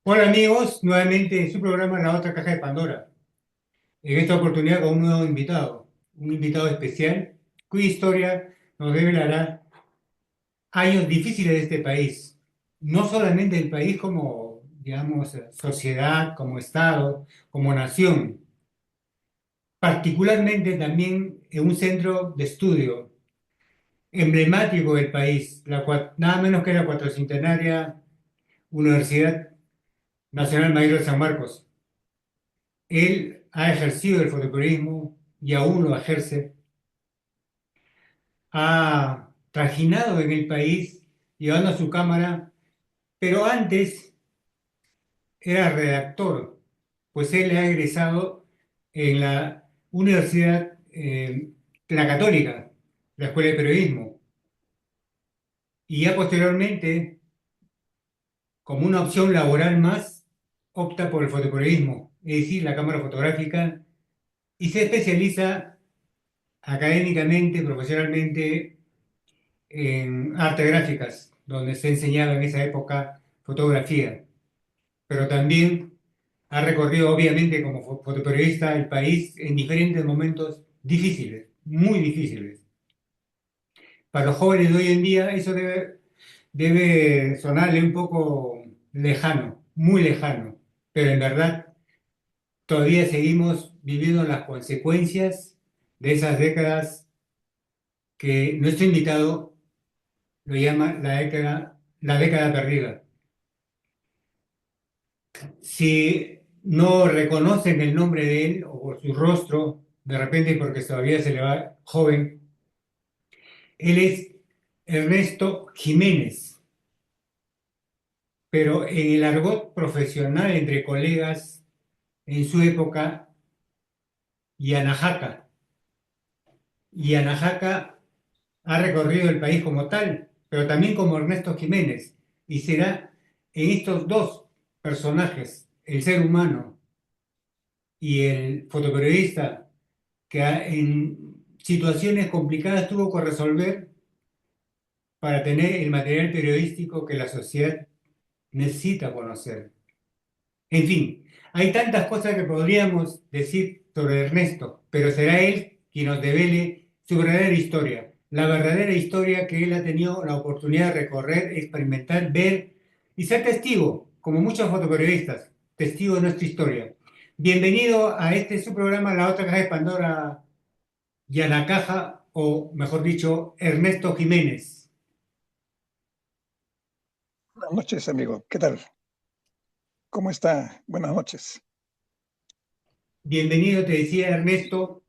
Hola amigos, nuevamente en su programa La Otra Caja de Pandora. En esta oportunidad con un nuevo invitado, un invitado especial cuya historia nos revelará años difíciles de este país. No solamente el país como, digamos, sociedad, como Estado, como nación, particularmente también en un centro de estudio emblemático del país, nada menos que la cuatrocentenaria Universidad Nacional Mayor de San Marcos. Él ha ejercido el fotoperiodismo y aún lo ejerce. Ha trajinado en el país llevando a su cámara, pero antes era redactor, pues él ha egresado en la Universidad, la Católica, la Escuela de Periodismo, y ya posteriormente, como una opción laboral más, opta por el fotoperiodismo, es decir, la cámara fotográfica, y se especializa académicamente, profesionalmente en artes gráficas, donde se enseñaba en esa época fotografía, pero también ha recorrido obviamente como fotoperiodista el país en diferentes momentos difíciles, muy difíciles. Para los jóvenes de hoy en día eso debe sonarle un poco lejano, muy lejano, pero en verdad todavía seguimos viviendo las consecuencias de esas décadas que nuestro invitado lo llama la década perdida. Si no reconocen el nombre de él o por su rostro, de repente porque todavía se le va joven, él es Ernesto Jiménez, pero en el argot profesional entre colegas, en su época, Yanajaca. Yanajaca ha recorrido el país como tal, pero también como Ernesto Jiménez, y será en estos dos personajes, el ser humano y el fotoperiodista, que en situaciones complicadas tuvo que resolver para tener el material periodístico que la sociedad necesita conocer. En fin, hay tantas cosas que podríamos decir sobre Ernesto, pero será él quien nos devele su verdadera historia, la verdadera historia que él ha tenido la oportunidad de recorrer, experimentar, ver y ser testigo, como muchos fotoperiodistas, testigo de nuestra historia. Bienvenido a este su programa, La Otra Caja de Pandora, Yanacaja, o mejor dicho, Ernesto Jiménez. Buenas noches, amigo. ¿Qué tal? ¿Cómo está? Buenas noches. Bienvenido, te decía Ernesto,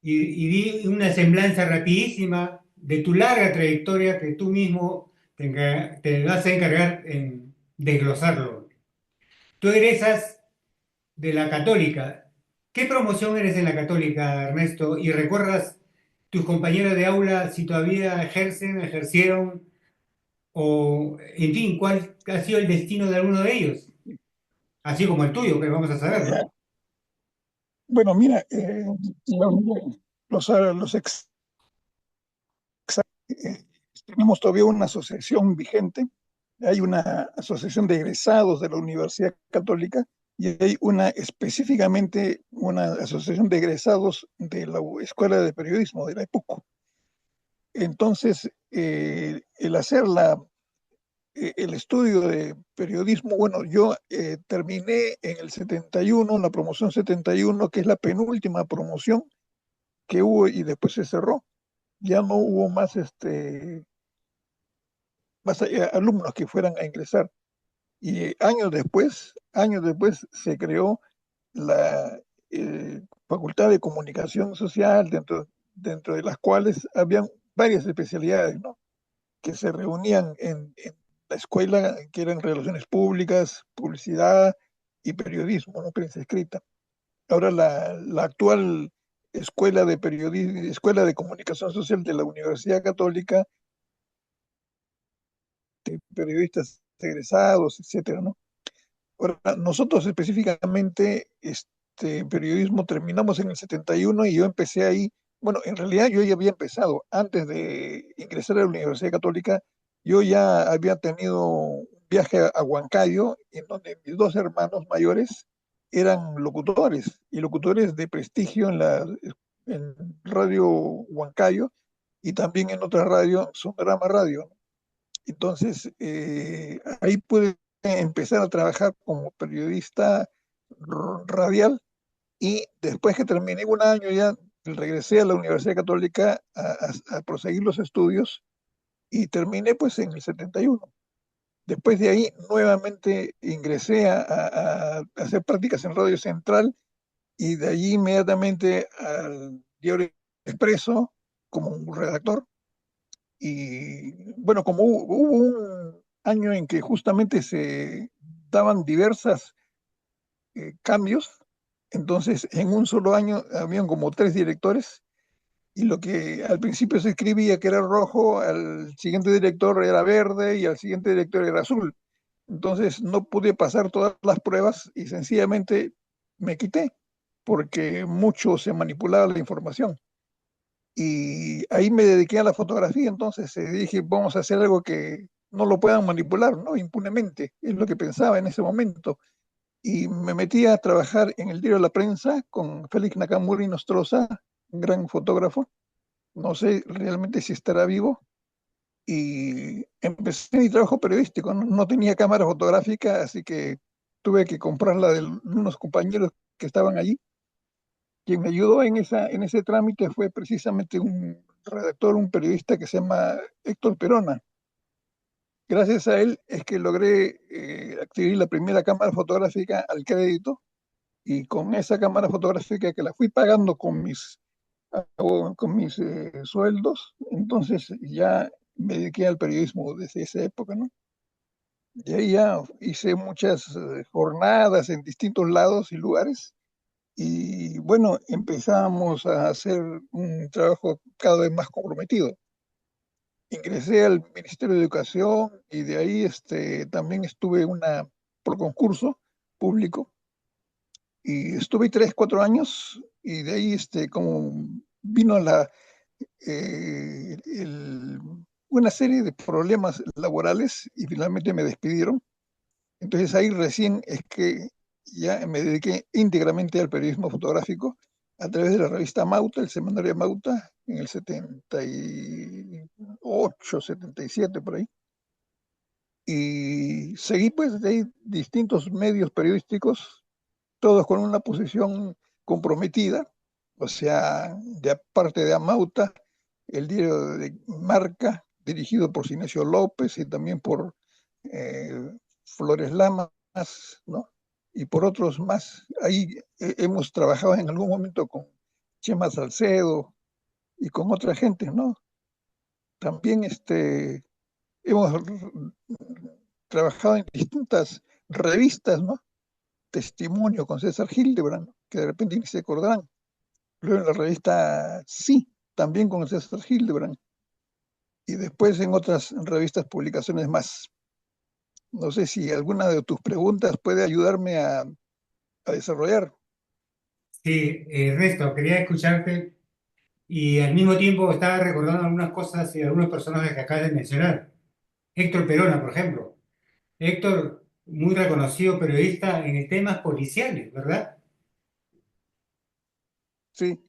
y di una semblanza rapidísima de tu larga trayectoria que tú mismo te vas a encargar en desglosarlo. Tú egresas de la Católica. ¿Qué promoción eres en la Católica, Ernesto? ¿Y recuerdas tus compañeros de aula si todavía ejercieron, o en fin, cuál ha sido el destino de alguno de ellos? Así como el tuyo, que vamos a saber, Ya. ¿no? Bueno, mira, los eh, tenemos todavía una asociación vigente. Hay una asociación de egresados de la Universidad Católica y hay una específicamente una asociación de egresados de la Escuela de Periodismo de la EPUC. Entonces, el hacer el estudio de periodismo, bueno, yo terminé en el 71, la promoción 71, que es la penúltima promoción que hubo y después se cerró. Ya no hubo más, más alumnos que fueran a ingresar. Y años después se creó la Facultad de Comunicación Social, dentro de las cuales habían varias especialidades, ¿no? Que se reunían en la escuela, que eran relaciones públicas, publicidad y periodismo, ¿no? Prensa escrita. Ahora la actual escuela de periodismo, escuela de comunicación social de la Universidad Católica, de periodistas egresados, etcétera, ¿no? Ahora, nosotros específicamente, periodismo terminamos en el 71 y yo empecé ahí. Bueno, en realidad yo ya había empezado antes de ingresar a la Universidad Católica. Yo ya había tenido un viaje a Huancayo, en donde mis dos hermanos mayores eran locutores, y locutores de prestigio en Radio Huancayo y también en otra radio, Sonorama Radio. Entonces, ahí pude empezar a trabajar como periodista radial, y después que terminé un año ya regresé a la Universidad Católica a proseguir los estudios, y terminé pues en el 71. Después de ahí nuevamente ingresé a hacer prácticas en Radio Central, y de allí inmediatamente al Diario Expreso como un redactor. Y bueno, como hubo un año en que justamente se daban diversas cambios, entonces en un solo año habían como tres directores, y lo que al principio se escribía que era rojo, al siguiente director era verde y al siguiente director era azul. Entonces no pude pasar todas las pruebas y sencillamente me quité, porque mucho se manipulaba la información. Y ahí me dediqué a la fotografía. Entonces dije, vamos a hacer algo que no lo puedan manipular, ¿no? Impunemente. Es lo que pensaba en ese momento. Y me metí a trabajar en el diario La Prensa con Félix Nakamura y Nostroza, un gran fotógrafo. No sé realmente si estará vivo. Y empecé mi trabajo periodístico. No tenía cámara fotográfica, así que tuve que comprarla de unos compañeros que estaban allí. Quien me ayudó en ese trámite fue precisamente un redactor, un periodista que se llama Héctor Perona. Gracias a él es que logré adquirir la primera cámara fotográfica al crédito, y con esa cámara fotográfica, que la fui pagando con mis sueldos, entonces ya me dediqué al periodismo desde esa época, ¿no? Y ahí ya hice muchas jornadas en distintos lados y lugares, y bueno, empezamos a hacer un trabajo cada vez más comprometido. Ingresé al Ministerio de Educación, y de ahí también estuve por concurso público, y estuve 3, 4 años, y de ahí como vino una serie de problemas laborales y finalmente me despidieron. Entonces ahí recién es que ya me dediqué íntegramente al periodismo fotográfico a través de la revista Mauta, el semanario Mauta, en el 78, 77 por ahí. Y seguí pues de ahí distintos medios periodísticos, todos con una posición comprometida. O sea, de aparte de Amauta, el diario de Marca, dirigido por Sinesio López y también por eh, Flores Lamas, ¿no? Y por otros más. Ahí hemos trabajado en algún momento con Chema Salcedo y con otra gente, ¿no? También hemos trabajado en distintas revistas, ¿no? Testimonio con César Hildebrand, que de repente ni se acordarán. Luego en la revista Sí, también con César Hildebrand. Y después en otras revistas, publicaciones más. No sé si alguna de tus preguntas puede ayudarme a desarrollar. Sí, Ernesto, quería escucharte y al mismo tiempo estaba recordando algunas cosas y algunos personajes que acabas de mencionar. Héctor Perona, por ejemplo. Héctor, muy reconocido periodista en temas policiales, ¿verdad? Sí,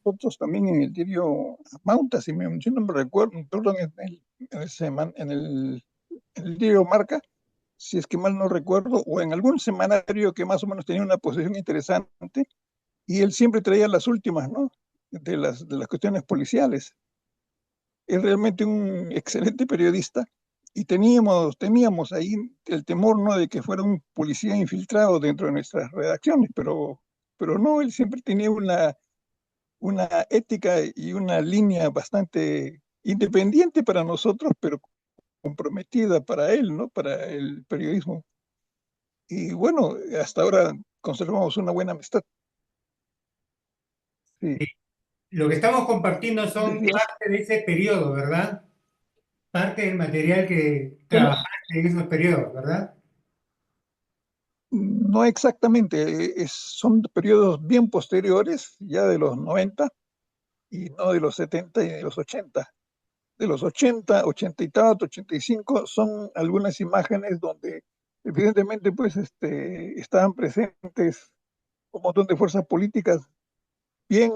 nosotros también en el diario Mauta, si yo no me recuerdo, perdón, en el diario Marca, si es que mal no recuerdo, o en algún semanario que más o menos tenía una posición interesante, y él siempre traía las últimas, ¿no? De las cuestiones policiales. Es realmente un excelente periodista, y teníamos ahí el temor, ¿no?, de que fuera un policía infiltrado dentro de nuestras redacciones, pero no, él siempre tenía una ética y una línea bastante independiente para nosotros, pero comprometida para él, ¿no?, para el periodismo. Y bueno, hasta ahora conservamos una buena amistad. Sí, Sí. Lo que estamos compartiendo son decías, parte de ese periodo, ¿verdad? Parte del material que bueno, trabajaste en esos periodos, ¿verdad? no exactamente, son periodos bien posteriores, ya de los 90 y no de los 70 y de los 80. de los 80, 80 y tanto, 85, son algunas imágenes donde evidentemente pues estaban presentes un montón de fuerzas políticas bien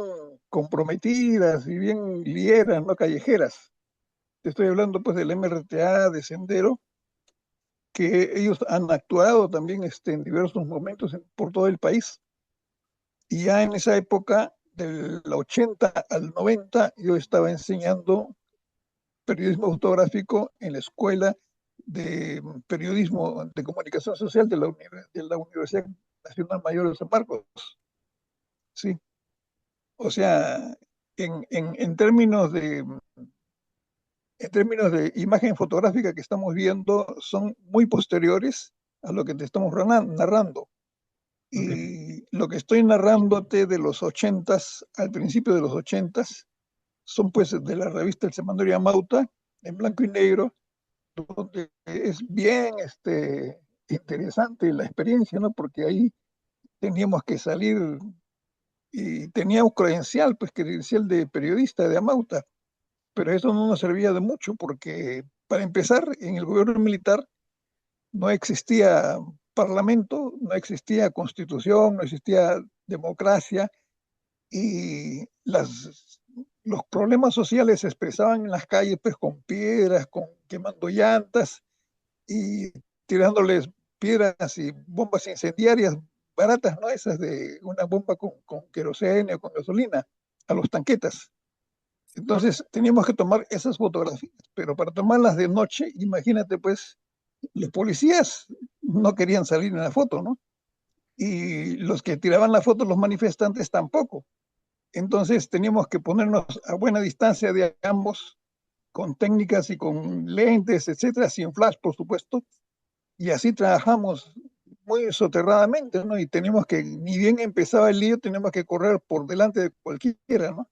comprometidas y bien lieras, no callejeras. Te estoy hablando pues del MRTA, de Sendero, que ellos han actuado también en diversos momentos por todo el país. Y ya en esa época, del 80 al 90, yo estaba enseñando periodismo fotográfico en la Escuela de Periodismo de Comunicación Social de la Universidad Nacional Mayor de San Marcos. Sí, o sea, en términos de imagen fotográfica que estamos viendo, son muy posteriores a lo que te estamos narrando. Ok. Y lo que estoy narrándote de los ochentas, al principio de los ochentas, son pues de la revista El Semanario Amauta, en blanco y negro, donde es bien interesante la experiencia, ¿no? Porque ahí teníamos que salir y teníamos credencial, pues credencial de periodista de Amauta, pero eso no nos servía de mucho porque, para empezar, en el gobierno militar no existía parlamento, no existía constitución, no existía democracia, y los problemas sociales se expresaban en las calles pues con piedras, con quemando llantas y tirándoles piedras y bombas incendiarias baratas, ¿no? Esas de una bomba con querosene o con gasolina a los tanquetas. Entonces teníamos que tomar esas fotografías, pero para tomarlas de noche, imagínate pues, los policías no querían salir en la foto, ¿no? Y los que tiraban la foto, los manifestantes tampoco. Entonces teníamos que ponernos a buena distancia de ambos, con técnicas y con lentes, etcétera, sin flash, por supuesto, y así trabajamos muy soterradamente, ¿no? Y teníamos que, ni bien empezaba el lío, teníamos que correr por delante de cualquiera, ¿no?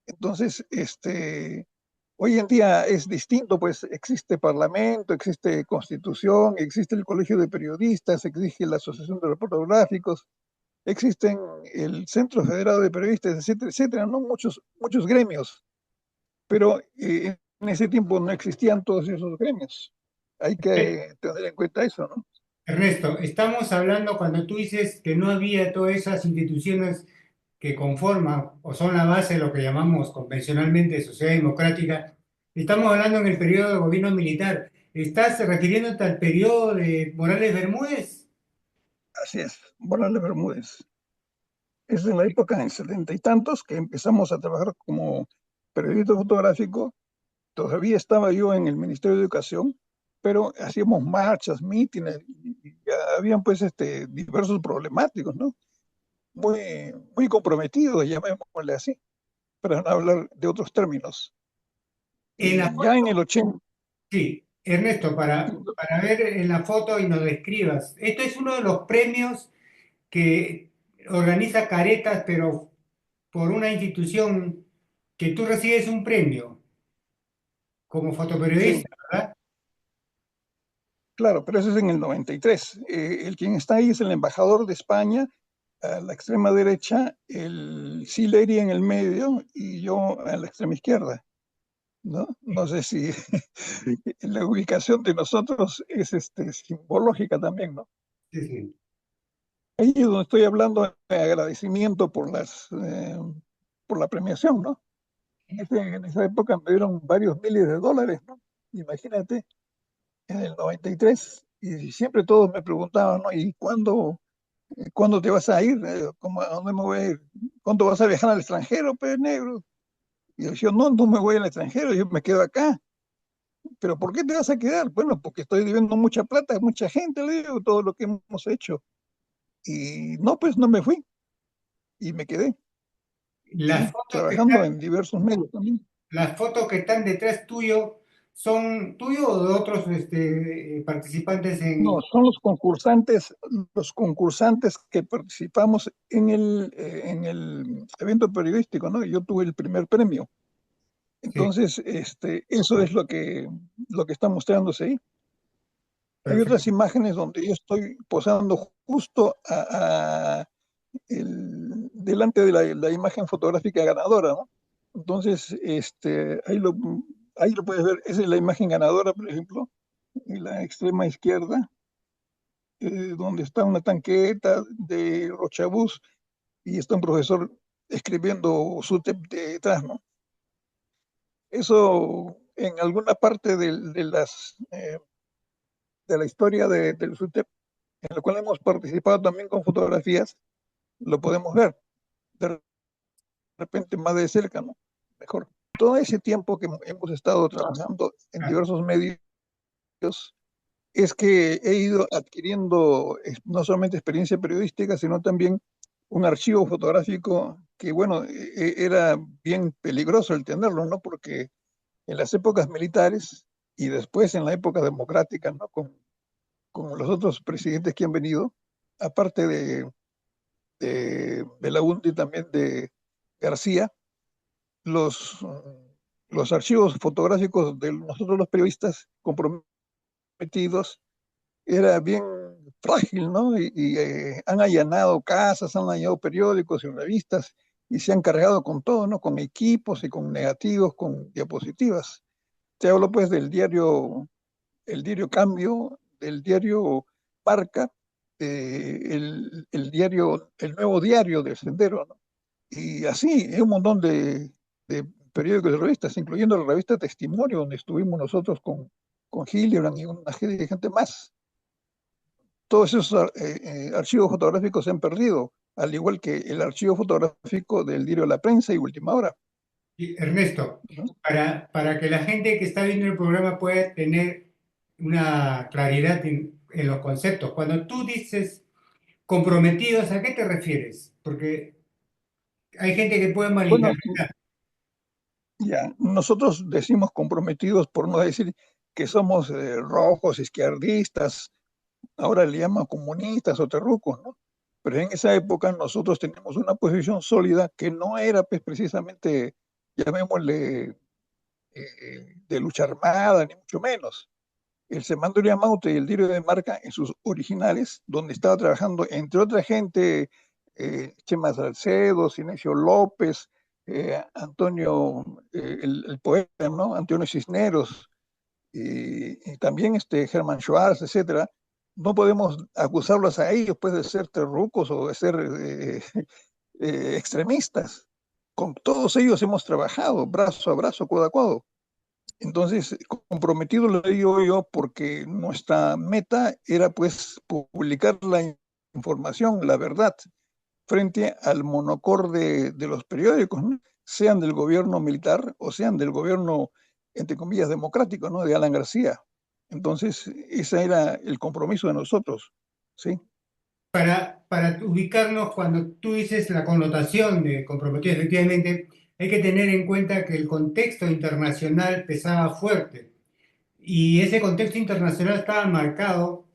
Entonces, hoy en día es distinto, pues existe parlamento, existe constitución, existe el colegio de periodistas, existe la asociación de reporteros gráficos, existen el Centro Federado de Periodistas, etcétera, etcétera, ¿no? Muchos gremios, pero en ese tiempo no existían todos esos gremios. Hay que tener en cuenta eso, ¿no? Ernesto, estamos hablando cuando tú dices que no había todas esas instituciones que conforman o son la base de lo que llamamos convencionalmente sociedad democrática. Estamos hablando en el periodo de gobierno militar. ¿Estás refiriéndote al periodo de Morales Bermúdez? Así es, Morales Bermúdez. Es en la época, en 70 y tantos, que empezamos a trabajar como periodista fotográfico. Todavía estaba yo en el Ministerio de Educación, pero hacíamos marchas, mítines, y habían pues diversos problemáticos, ¿no? Muy comprometidos, llamémosle así, para no hablar de otros términos. En la Y ya en el 80, Sí, Ernesto, para ver en la foto y nos describas. Esto es uno de los premios que organiza Caretas, pero por una institución que tú recibes un premio como sí, fotoperiodista, ¿verdad? claro, pero eso es en el 93. El quien está ahí es el embajador de España, a la extrema derecha, el Sileri en el medio y yo a la extrema izquierda, ¿no? No sé si la ubicación de nosotros es simbológica también, ¿no? Sí, sí. Ahí es donde estoy hablando de agradecimiento por la premiación, ¿no? En esa época me dieron varios miles de dólares, ¿no? Imagínate, en el 93, y siempre todos me preguntaban, ¿no? ¿Y cuándo te vas a ir? ¿A dónde me voy a ir? ¿Cuándo vas a viajar al extranjero, pues, negro? Y yo decía, no, no me voy al extranjero, yo me quedo acá. ¿Pero por qué te vas a quedar? Bueno, porque estoy debiendo mucha plata a mucha gente, le digo, todo lo que hemos hecho. Y no, pues no me fui y me quedé, Las sí, fotos que trabajando están, en diversos medios también. las fotos que están detrás tuyo, ¿son tuyo o de otros participantes No, son los concursantes que participamos en el evento periodístico, ¿no? Yo tuve el primer premio. Sí, Entonces, eso es lo que está mostrándose ahí. Hay otras perfecto. imágenes donde yo estoy posando justo delante de la imagen fotográfica ganadora, ¿no? Entonces, ahí ahí lo puedes ver, esa es la imagen ganadora, por ejemplo, en la extrema izquierda, donde está una tanqueta de Rochabús y está un profesor escribiendo su detrás, ¿no? Eso en alguna parte de la historia del SUTEP, en la cual hemos participado también con fotografías, lo podemos ver de repente más de cerca, ¿no? Mejor. Todo ese tiempo que hemos estado trabajando en Ah, diversos medios es que he ido adquiriendo no solamente experiencia periodística, sino también un archivo fotográfico que, bueno, era bien peligroso el tenerlo, ¿no? Porque en las épocas militares y después en la época democrática, ¿no? Con los otros presidentes que han venido, aparte de la UNDI también de García, los, los archivos fotográficos de nosotros los periodistas comprometidos era bien frágil, ¿no? Han allanado casas, han allanado periódicos y revistas y se han cargado con todo, ¿no? Con equipos y con negativos, con diapositivas. Te hablo pues del diario, el diario Cambio, del diario Marca, el diario, el nuevo diario del Sendero, ¿no? Y así, un montón de periódicos y revistas, incluyendo la revista Testimonio, donde estuvimos nosotros con Hildebrand y una serie de gente más. Todos esos archivos fotográficos se han perdido, al igual que el archivo fotográfico del diario La Prensa y Última Hora, y Ernesto, ¿no? para que la gente que está viendo el programa pueda tener una claridad en los conceptos, cuando tú dices comprometidos, ¿a qué te refieres? Porque hay gente que puede Bueno, malinterpretar. ya, nosotros decimos comprometidos por no decir que somos rojos, izquierdistas, ahora le llaman comunistas o terrucos, ¿no? Pero en esa época nosotros teníamos una posición sólida que no era pues, precisamente, llamémosle, de lucha armada, ni mucho menos. El Semanario de Maute y el Diario de Marca en sus originales, donde estaba trabajando, entre otra gente, Chema Salcedo, Sinesio López, Antonio, el poeta, ¿no? Antonio Cisneros, y también Germán Schwartz, etcétera. No podemos acusarlos a ellos pues, de ser terrucos o de ser extremistas. Con todos ellos hemos trabajado brazo a brazo, codo a codo. Entonces, comprometido lo digo yo porque nuestra meta era pues publicar la información, la verdad, frente al monocor de los periódicos, ¿no? Sean del gobierno militar o sean del gobierno, entre comillas, democrático, ¿no? De Alan García. Entonces, ese era el compromiso de nosotros, ¿sí? Para ubicarnos, cuando tú dices la connotación de comprometido, efectivamente, hay que tener en cuenta que el contexto internacional pesaba fuerte y ese contexto internacional estaba marcado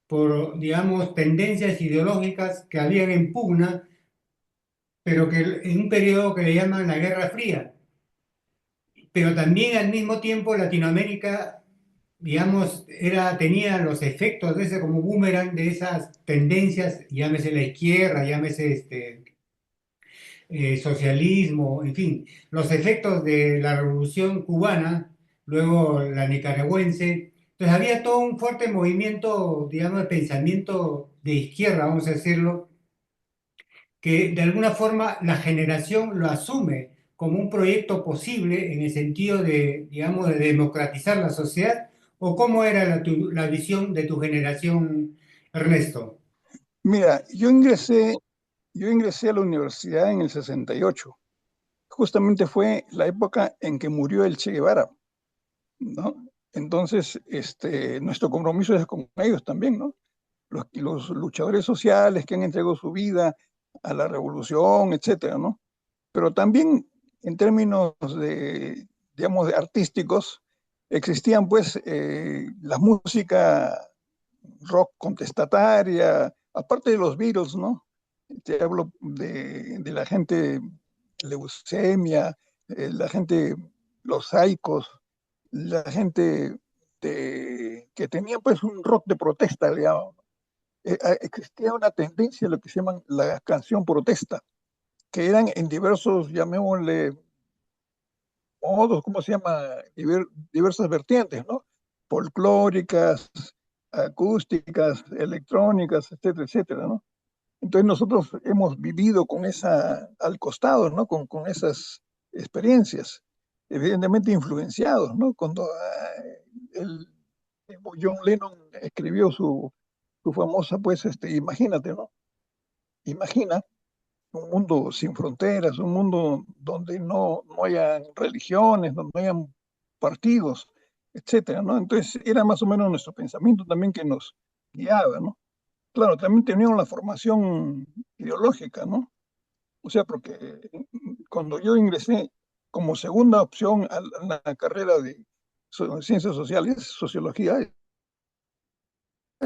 por, digamos, tendencias ideológicas que habían en pugna, pero que en un periodo que le llaman la Guerra Fría. Pero también al mismo tiempo Latinoamérica, digamos, tenía los efectos de ese como boomerang de esas tendencias, llámese la izquierda, llámese socialismo, en fin, los efectos de la revolución cubana, luego la nicaragüense. Entonces había todo un fuerte movimiento, digamos, de pensamiento de izquierda, vamos a decirlo, que de alguna forma la generación lo asume como un proyecto posible en el sentido de, digamos, de democratizar la sociedad, o cómo era la visión de tu generación, Ernesto. Mira, yo ingresé a la universidad en el 68. Justamente fue la época en que murió el Che Guevara, ¿no? Entonces, nuestro compromiso es con ellos también, ¿no? Los luchadores sociales que han entregado su vida a la revolución, etcétera, ¿no? Pero también en términos de, digamos, de artísticos, existían pues la música rock contestataria, aparte de los Beatles, ¿no? Te hablo de la gente leucemia, la gente, los Saicos, la gente que tenía pues un rock de protesta, digamos. Existía una tendencia a lo que se llaman la canción protesta, que eran en diversos, llamémosle, modos, ¿cómo se llama? Diversas vertientes, ¿no? Folclóricas, acústicas, electrónicas, etcétera, etcétera, ¿no? Entonces nosotros hemos vivido con esa, al costado, ¿no? Con esas experiencias, evidentemente influenciados, ¿no? Cuando el, John Lennon escribió su famosa, pues, imagínate, ¿no? Imagina un mundo sin fronteras, un mundo donde no haya religiones, donde no hayan partidos, etcétera, ¿no? Entonces era más o menos nuestro pensamiento también que nos guiaba, ¿no? Claro, también teníamos la formación ideológica, ¿no? O sea, porque cuando yo ingresé como segunda opción a la carrera de ciencias sociales, sociología,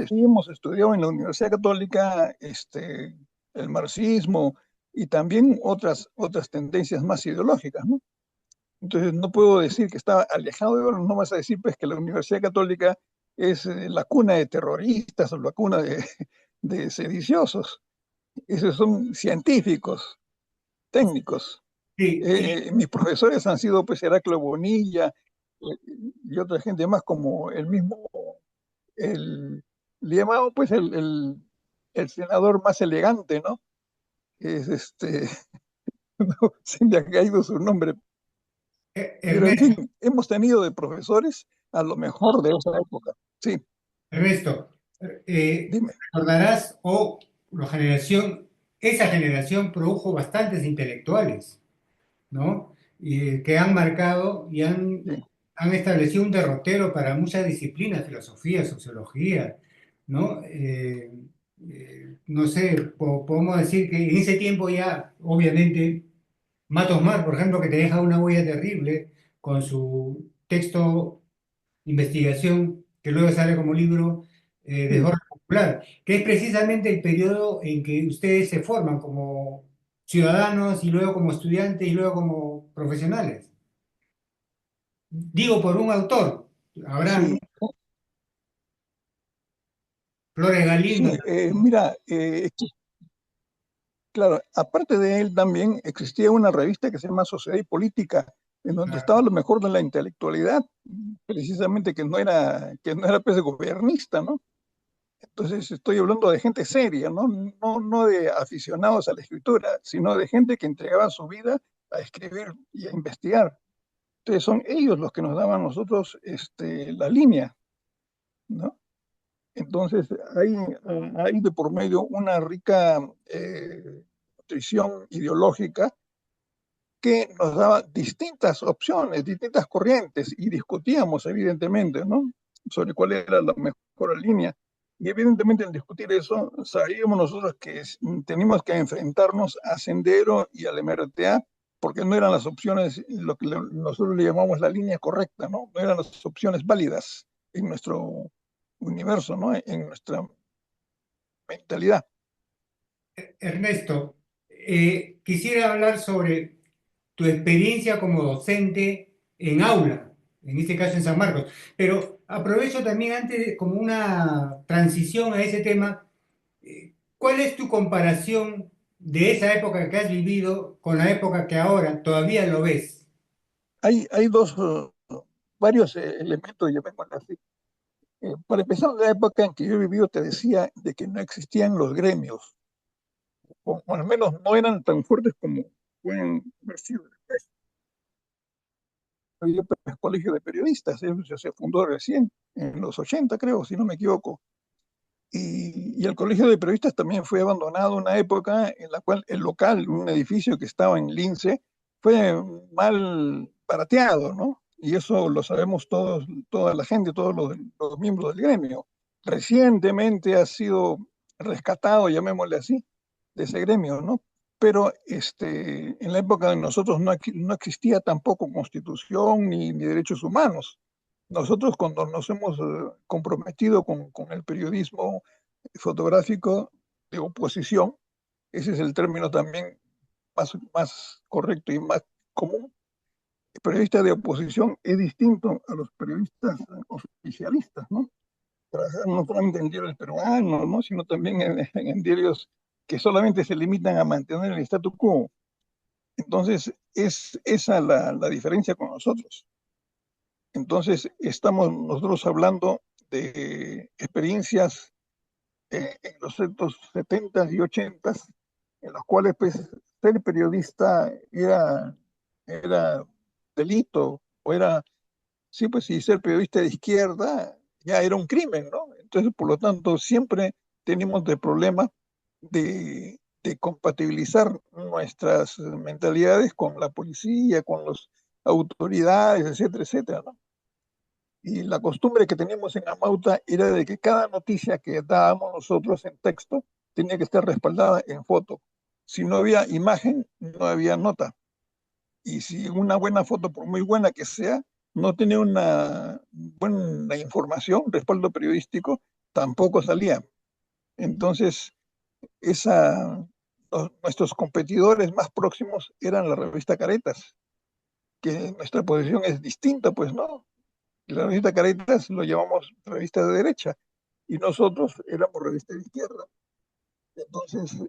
sí hemos estudiado en la Universidad Católica el marxismo y también otras tendencias más ideológicas, ¿no? Entonces no puedo decir que estaba alejado de oro, no vas a decir pues que la Universidad Católica es la cuna de terroristas o la cuna de sediciosos. Esos son científicos, técnicos. Sí, Mis profesores han sido pues Heraclio Bonilla y otra gente más como el mismo, el, le llamado pues el senador más elegante, ¿no? Es no se me ha caído su nombre, pero en Ernesto, fin, hemos tenido de profesores a lo mejor de esa época. Sí, Ernesto, dime. recordarás, o la generación, esa generación produjo bastantes intelectuales, ¿no? Y, que han marcado y Sí, han establecido un derrotero para muchas disciplinas, filosofía, sociología, ¿no? No sé, podemos decir que en ese tiempo ya, obviamente, Matos Mar, por ejemplo, que te deja una huella terrible con su texto investigación, que luego sale como libro de sí. Jorge Popular, que es precisamente el periodo en que ustedes se forman como ciudadanos y luego como estudiantes y luego como profesionales. Digo por un autor, Abraham Sí, Flores Galindo. sí, mira, claro, aparte de él también existía una revista que se llama Sociedad y Política, en donde estaba lo mejor de la intelectualidad, precisamente que no era pues gobernista, ¿no? Entonces estoy hablando de gente seria, ¿no? No de aficionados a la escritura, sino de gente que entregaba su vida a escribir y a investigar. Entonces son ellos los que nos daban a nosotros la línea, ¿no? Entonces hay de por medio una rica nutrición ideológica que nos daba distintas opciones, distintas corrientes, y discutíamos, evidentemente, ¿no? Sobre cuál era la mejor línea. Y evidentemente, al discutir eso, sabíamos nosotros que teníamos que enfrentarnos a Sendero y al MRTA, porque no eran las opciones, lo que nosotros le llamamos la línea correcta, ¿no? No eran las opciones válidas en nuestro universo, ¿no? En nuestra mentalidad. Ernesto, quisiera hablar sobre tu experiencia como docente en aula, en este caso en San Marcos, pero aprovecho también antes como una transición a ese tema. ¿Cuál es tu comparación de esa época que has vivido con la época que ahora todavía lo ves? Hay varios elementos, llamémoslo así. Para empezar, en la época en que yo he vivido, te decía de que no existían los gremios, o al menos no eran tan fuertes como pueden haber sido después. Había pues, colegio de periodistas, se fundó recién, en los 80 creo, si no me equivoco. Y el colegio de periodistas también fue abandonado en una época en la cual el local, un edificio que estaba en Lince, fue mal barateado, ¿no? Y eso lo sabemos todos, toda la gente, todos los miembros del gremio. Recientemente ha sido rescatado, llamémosle así, de ese gremio, ¿no? Pero en la época de nosotros no existía tampoco constitución ni derechos humanos. Nosotros cuando nos hemos comprometido con el periodismo fotográfico de oposición, ese es el término también más correcto y más común. El periodista de oposición es distinto a los periodistas oficialistas, ¿no? Trabajar no solamente en diarios peruanos, ¿no? Sino también en diarios que solamente se limitan a mantener el statu quo. Entonces, es esa la diferencia con nosotros. Entonces, estamos nosotros hablando de experiencias en los años 70 y 80, en los cuales pues ser periodista era delito, o era, sí, pues si ser periodista de izquierda ya era un crimen, ¿no? Entonces, por lo tanto, siempre tenemos el problema de compatibilizar nuestras mentalidades con la policía, con las autoridades, etcétera, etcétera, ¿no? Y la costumbre que teníamos en Amauta era de que cada noticia que dábamos nosotros en texto tenía que estar respaldada en foto. Si no había imagen, no había nota. Y si una buena foto, por muy buena que sea, no tenía una buena información, respaldo periodístico, tampoco salía. Entonces, nuestros competidores más próximos eran la revista Caretas, que nuestra posición es distinta, pues no. La revista Caretas lo llamamos revista de derecha y nosotros éramos revista de izquierda. Entonces,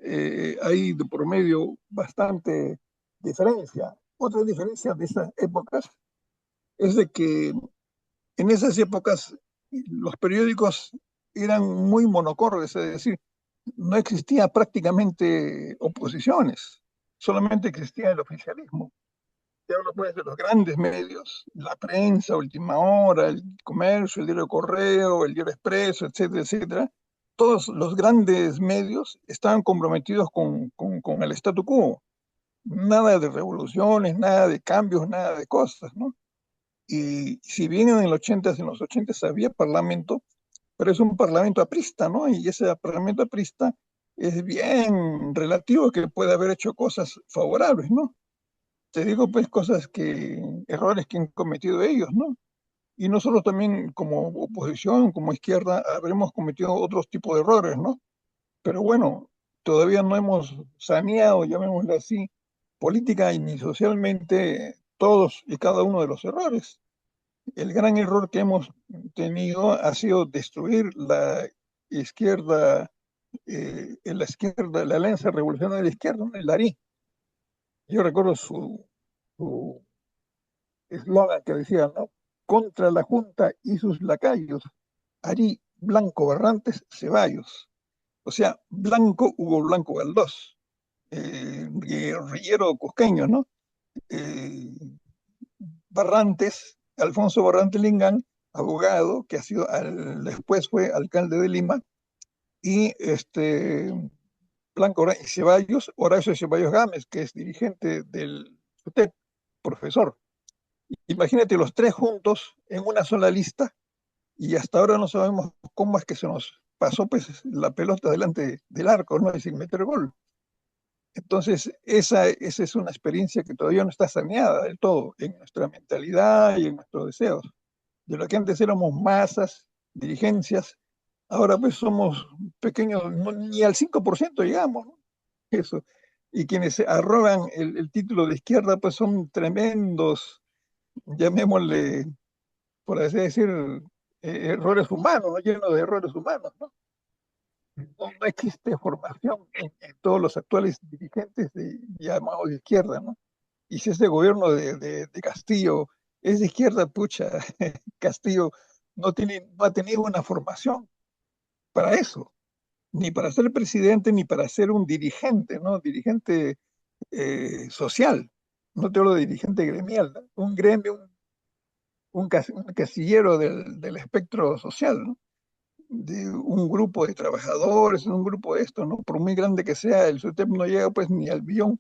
hay de por medio bastante diferencia. Otra diferencia de esas épocas es de que en esas épocas los periódicos eran muy monocordes, es decir, no existía prácticamente oposiciones, solamente existía el oficialismo. Te hablo pues de los grandes medios, la prensa, Última Hora, el Comercio, el Diario Correo, el Diario Expreso, etcétera, etcétera. Todos los grandes medios estaban comprometidos con el statu quo. Nada de revoluciones, nada de cambios, nada de cosas, ¿no? Y si bien en los 80 había parlamento, pero es un parlamento aprista, ¿no? Y ese parlamento aprista es bien relativo, que puede haber hecho cosas favorables, ¿no? Te digo, pues, errores que han cometido ellos, ¿no? Y nosotros también, como oposición, como izquierda, habremos cometido otros tipos de errores, ¿no? Pero bueno, todavía no hemos saneado, llamémoslo así, política y ni socialmente todos y cada uno de los errores. El gran error que hemos tenido ha sido destruir izquierda, la izquierda, la Alianza Revolucionaria de la Izquierda, ¿no? El ARI. Yo recuerdo su eslogan que decía, ¿no? Contra la Junta y sus lacayos, Ari Blanco Barrantes Ceballos. O sea, Blanco, Hugo Blanco Galdós, guerrillero cusqueño, ¿no? Eh, Barrantes, Alfonso Barrantes Lingán, abogado, que después fue alcalde de Lima, y Blanco Ceballos, Horacio Ceballos Gámez, que es dirigente del SUTEP, profesor. Imagínate los tres juntos en una sola lista y hasta ahora no sabemos cómo es que se nos pasó pues la pelota delante del arco, ¿no? Y sin meter gol. Entonces, esa es una experiencia que todavía no está saneada del todo en nuestra mentalidad y en nuestros deseos. De lo que antes éramos masas, dirigencias, ahora pues somos pequeños, ni al 5% llegamos, ¿no? Eso. Y quienes se arrogan el título de izquierda pues son tremendos, llamémosle, por así decir, errores humanos, ¿no? Llenos de errores humanos, ¿no? No existe formación en todos los actuales dirigentes llamados de izquierda, ¿no? Y si ese gobierno de Castillo es de izquierda, pucha, Castillo no ha tenido una formación para eso, ni para ser presidente, ni para ser un dirigente, ¿no? Dirigente social. No te hablo de dirigente gremial, ¿no? Un gremio, un casillero del espectro social, ¿no? De un grupo de trabajadores, un grupo de esto, ¿no? Por muy grande que sea, el SUTEP no llega pues ni al billón,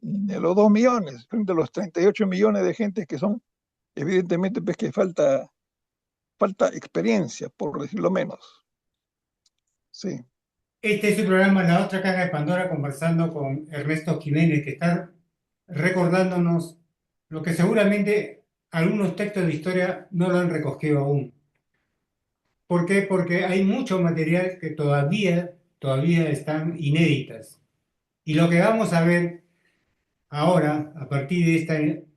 ni a los 2 millones, frente a los 38 millones de gente que son, evidentemente, pues que falta experiencia, por decirlo menos. Sí. Este es el programa La Otra Caja de Pandora, conversando con Ernesto Jiménez, que está recordándonos lo que seguramente algunos textos de historia no lo han recogido aún. ¿Por qué? Porque hay mucho material que todavía están inéditas. Y lo que vamos a ver ahora, a partir de esta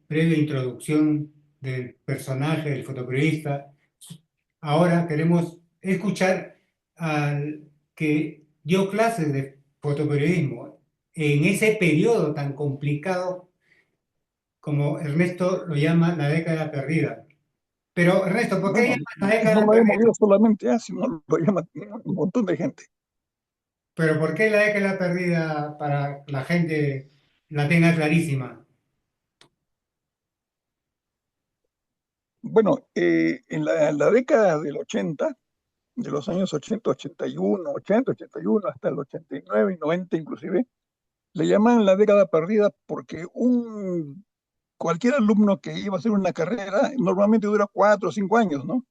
breve introducción del personaje del fotoperiodista, ahora queremos escuchar al que dio clases de fotoperiodismo en ese periodo tan complicado como Ernesto lo llama, la década perdida. Pero Ernesto, ¿por qué Bueno, llamas la no década lo llamo perdida? yo solamente, sino lo llama un montón de gente. Pero ¿por qué la década perdida para la gente la tenga clarísima? Bueno, en la década del 80, de los años 80, 81, 80, 81, hasta el 89 y 90 inclusive, le llaman la década perdida porque cualquier alumno que iba a hacer una carrera normalmente dura 4 o 5 años, ¿no?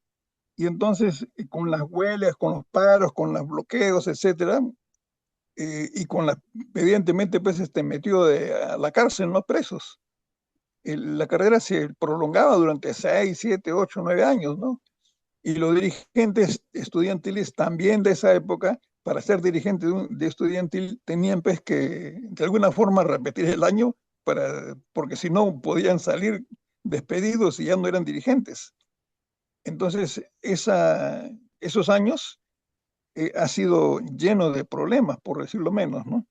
Y entonces, con las huelgas, con los paros, con los bloqueos, etcétera, y evidentemente, pues, metido a la cárcel, ¿no? Presos. La carrera se prolongaba durante 6, 7, 8, 9 años, ¿no? Y los dirigentes estudiantiles también de esa época, para ser dirigente de estudiantil, tenían, pues, que de alguna forma repetir el año, porque si no podían salir despedidos y ya no eran dirigentes. Entonces, esos años ha sido lleno de problemas, por decirlo menos, ¿no?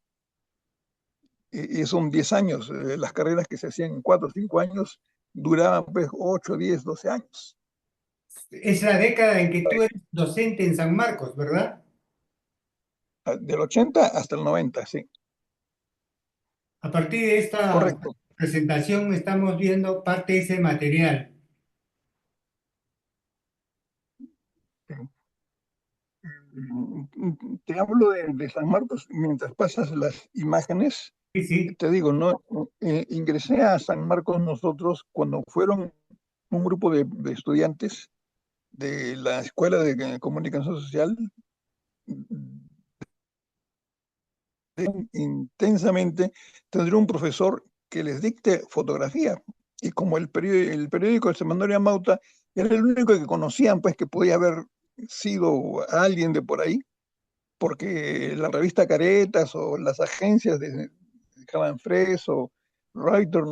Y son 10 años. Las carreras que se hacían en 4 o 5 años duraban, pues, 8, 10, 12 años. Es la década en que tú eres docente en San Marcos, ¿verdad? Del 80 hasta el 90, sí, A partir de esta correcto. presentación estamos viendo parte de ese material. Sí. Te hablo de San Marcos mientras pasas las imágenes. Sí, sí. Te digo, no, ingresé a San Marcos nosotros cuando fueron un grupo de estudiantes de la Escuela de Comunicación Social, intensamente tendría un profesor que les dicte fotografía. Y como el periódico El Semanario Mauta era el único que conocían, pues, que podía haber sido alguien de por ahí, porque la revista Caretas o las agencias de Caban Fres o Reuters,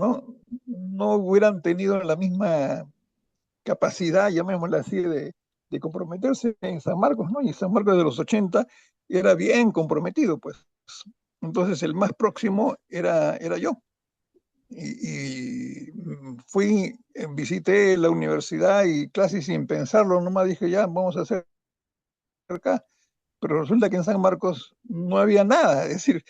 no hubieran tenido la misma capacidad, llamémosla así, de comprometerse en San Marcos, ¿no? Y San Marcos de los 80 era bien comprometido, pues. Entonces el más próximo era yo. Visité la universidad y casi sin pensarlo, nomás dije, ya, vamos a hacer acá. Pero resulta que en San Marcos no había nada, es decir,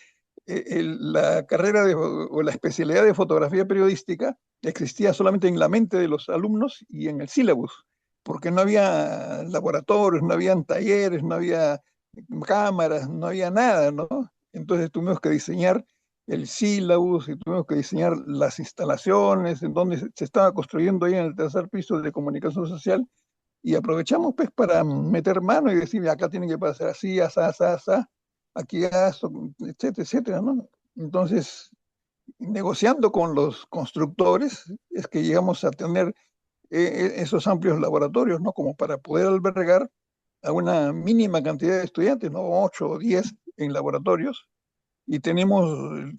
la carrera o la especialidad de fotografía periodística existía solamente en la mente de los alumnos y en el sílabus, porque no había laboratorios, no habían talleres, no había cámaras, no había nada, ¿no? Entonces tuvimos que diseñar el sílabus y tuvimos que diseñar las instalaciones en donde se estaba construyendo ahí en el tercer piso de comunicación social, y aprovechamos, pues, para meter mano y decir, acá tiene que pasar así, asá, asá, asá, aquí esto, etcétera, etcétera, ¿no? Entonces, negociando con los constructores, es que llegamos a tener esos amplios laboratorios, ¿no? Como para poder albergar a una mínima cantidad de estudiantes, ¿no? 8 o 10 en laboratorios. Y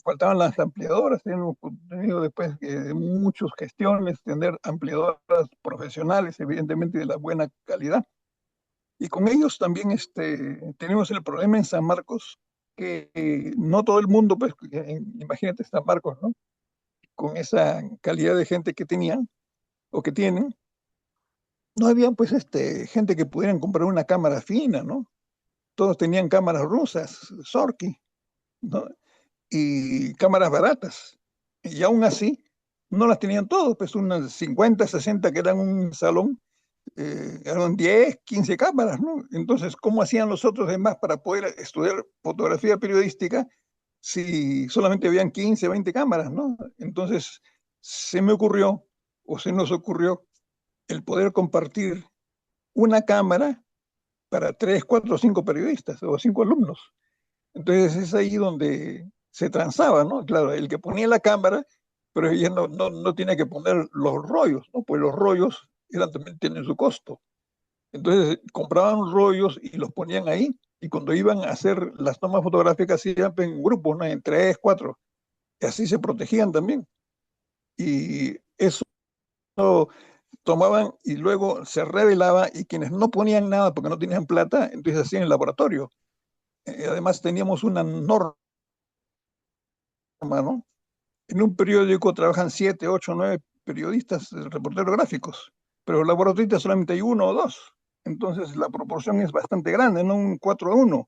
faltaban las ampliadoras, tenemos tenido después muchas gestiones, tener ampliadoras profesionales, evidentemente de la buena calidad. Y con ellos también tenemos el problema en San Marcos, que no todo el mundo, pues, imagínate San Marcos, ¿no? Con esa calidad de gente que tenían o que tienen, no había, pues, gente que pudieran comprar una cámara fina, ¿no? Todos tenían cámaras rusas, Sorky, ¿no? Y cámaras baratas. Y aún así, no las tenían todos, pues unas 50, 60 que eran un salón, eran 10, 15 cámaras, ¿no? Entonces, ¿cómo hacían los otros demás para poder estudiar fotografía periodística si solamente habían 15, 20 cámaras, ¿no? Entonces, se me ocurrió, o se nos ocurrió, el poder compartir una cámara para 3, 4, 5 periodistas o 5 alumnos. Entonces es ahí donde se transaba, ¿no? Claro, el que ponía la cámara, pero ella no tiene que poner los rollos, ¿no? Pues los rollos también tienen su costo. Entonces compraban rollos y los ponían ahí, y cuando iban a hacer las tomas fotográficas, iban en grupos, ¿no? En 3, 4, y así se protegían también. Y eso tomaban y luego se revelaba, y quienes no ponían nada porque no tenían plata, entonces hacían el laboratorio. Además teníamos una norma, ¿no? En un periódico trabajan 7, 8, 9 periodistas, reporteros gráficos, pero laboratoristas solamente hay uno o dos. Entonces la proporción es bastante grande, no un 4-1.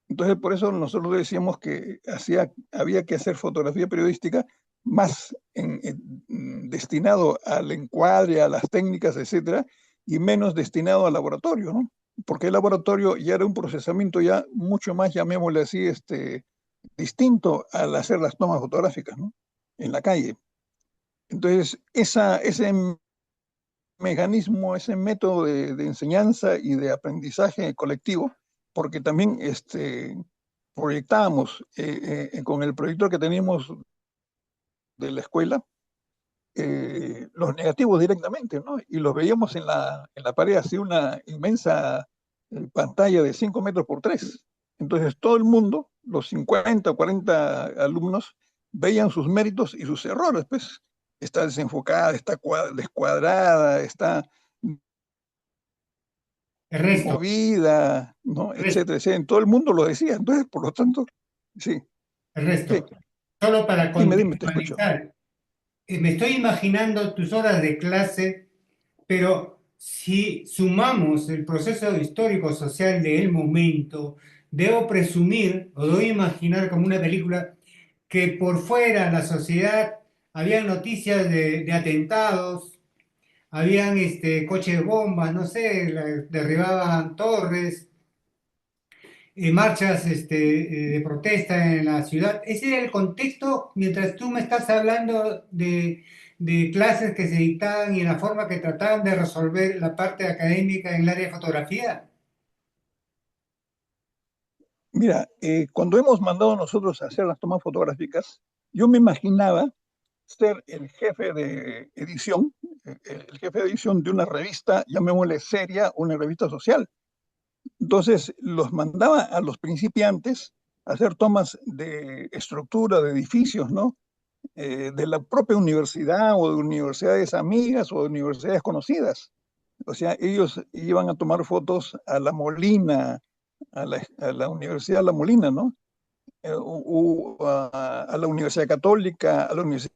Entonces por eso nosotros decíamos que había que hacer fotografía periodística más destinado al encuadre, a las técnicas, etcétera, y menos destinado al laboratorio, ¿no? Porque el laboratorio ya era un procesamiento ya mucho más, llamémosle así, distinto al hacer las tomas fotográficas, ¿no? En la calle. Entonces, ese mecanismo, ese método de enseñanza y de aprendizaje colectivo, porque también proyectábamos con el proyector que teníamos de la escuela, los negativos directamente, ¿no? Y los veíamos en la pared, así una inmensa pantalla de 5 metros por 3. Entonces todo el mundo, los 50 o 40 alumnos, veían sus méritos y sus errores, pues está desenfocada, está descuadrada, está Ernesto, movida, ¿no? Ernesto, Etcétera, etcétera. Todo el mundo lo decía. Entonces, por lo tanto, sí, sí, Ernesto, solo para dime, te escucho. contextualizar, me estoy imaginando tus horas de clase, pero si sumamos el proceso histórico-social del momento, debo presumir o debo imaginar como una película que por fuera la sociedad había noticias de atentados, habían coches bombas, no sé, derribaban torres, marchas de protesta en la ciudad. Ese era el contexto mientras tú me estás hablando de clases que se dictaban y la forma que trataban de resolver la parte académica en el área de fotografía. Mira, cuando hemos mandado nosotros a hacer las tomas fotográficas, yo me imaginaba ser el jefe de edición, el jefe de edición de una revista, llamémosle seria, una revista social. Entonces, los mandaba a los principiantes a hacer tomas de estructura, de edificios, ¿no? De la propia universidad o de universidades amigas o de universidades conocidas. O sea, ellos iban a tomar fotos a La Molina, a la Universidad de La Molina, ¿no? A la Universidad Católica, a la Universidad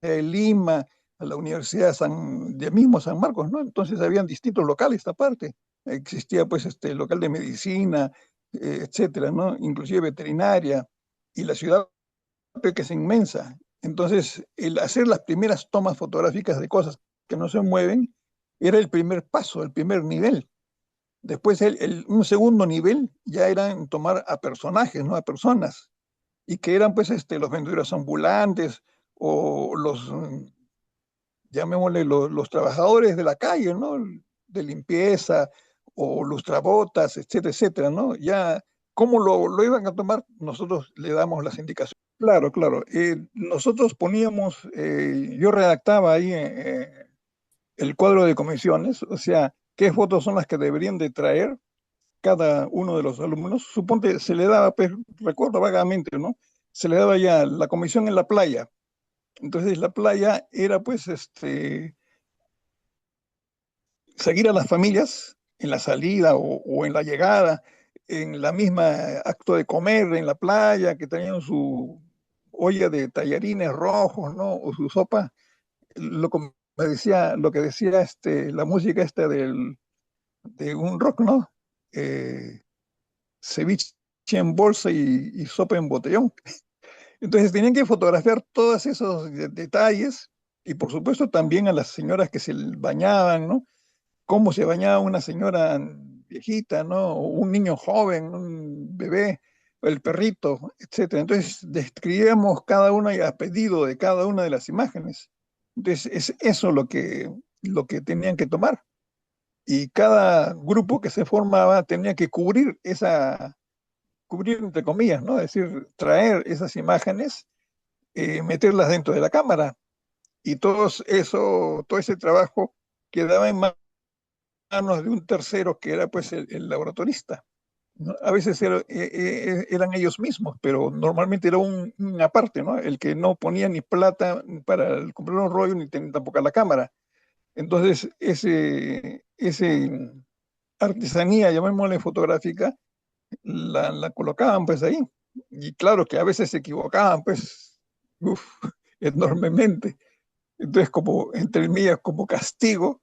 de Lima, a la Universidad de mismo San Marcos, ¿no? Entonces habían distintos locales aparte. Existía pues este local de medicina, etcétera, ¿no? Inclusive veterinaria, y la ciudad que es inmensa. Entonces, el hacer las primeras tomas fotográficas de cosas que no se mueven era el primer paso, el primer nivel. Después, un segundo nivel ya era en tomar a personajes, ¿no? A personas, y que eran pues los vendedores ambulantes o llamémosle, los trabajadores de la calle, ¿no? De limpieza o lustrabotas, etcétera, etcétera, ¿no? Ya, ¿cómo lo iban a tomar? Nosotros le damos las indicaciones. Claro, claro. Nosotros poníamos, yo redactaba ahí el cuadro de comisiones, o sea, qué fotos son las que deberían de traer cada uno de los alumnos. Suponte, se le daba, pues, recuerdo vagamente, ¿no? Se le daba ya la comisión en la playa. Entonces la playa era pues seguir a las familias en la salida o en la llegada, en la misma acto de comer en la playa, que tenían su olla de tallarines rojos, ¿no? O su sopa, lo que decía la música esta de un rock, ¿no? Eh, ceviche en bolsa y sopa en botellón. Entonces tenían que fotografiar todos esos detalles y por supuesto también a las señoras que se bañaban, ¿no? Cómo se bañaba una señora viejita, ¿no? O un niño joven, un bebé, el perrito, etcétera. Entonces describíamos cada una y a pedido de cada una de las imágenes. Entonces es eso lo que tenían que tomar. Y cada grupo que se formaba tenía que cubrir entre comillas, ¿no? Es decir, traer esas imágenes, meterlas dentro de la cámara. Y todo ese trabajo quedaba en manos de un tercero que era pues el laboratorista, ¿no? A veces eran ellos mismos, pero normalmente era un aparte, ¿no? El que no ponía ni plata para comprar un rollo ni tampoco la cámara. Entonces, ese artesanía, llamémosle fotográfica, la colocaban pues ahí. Y claro que a veces se equivocaban, pues uf, enormemente. Entonces, como entre mías, como castigo,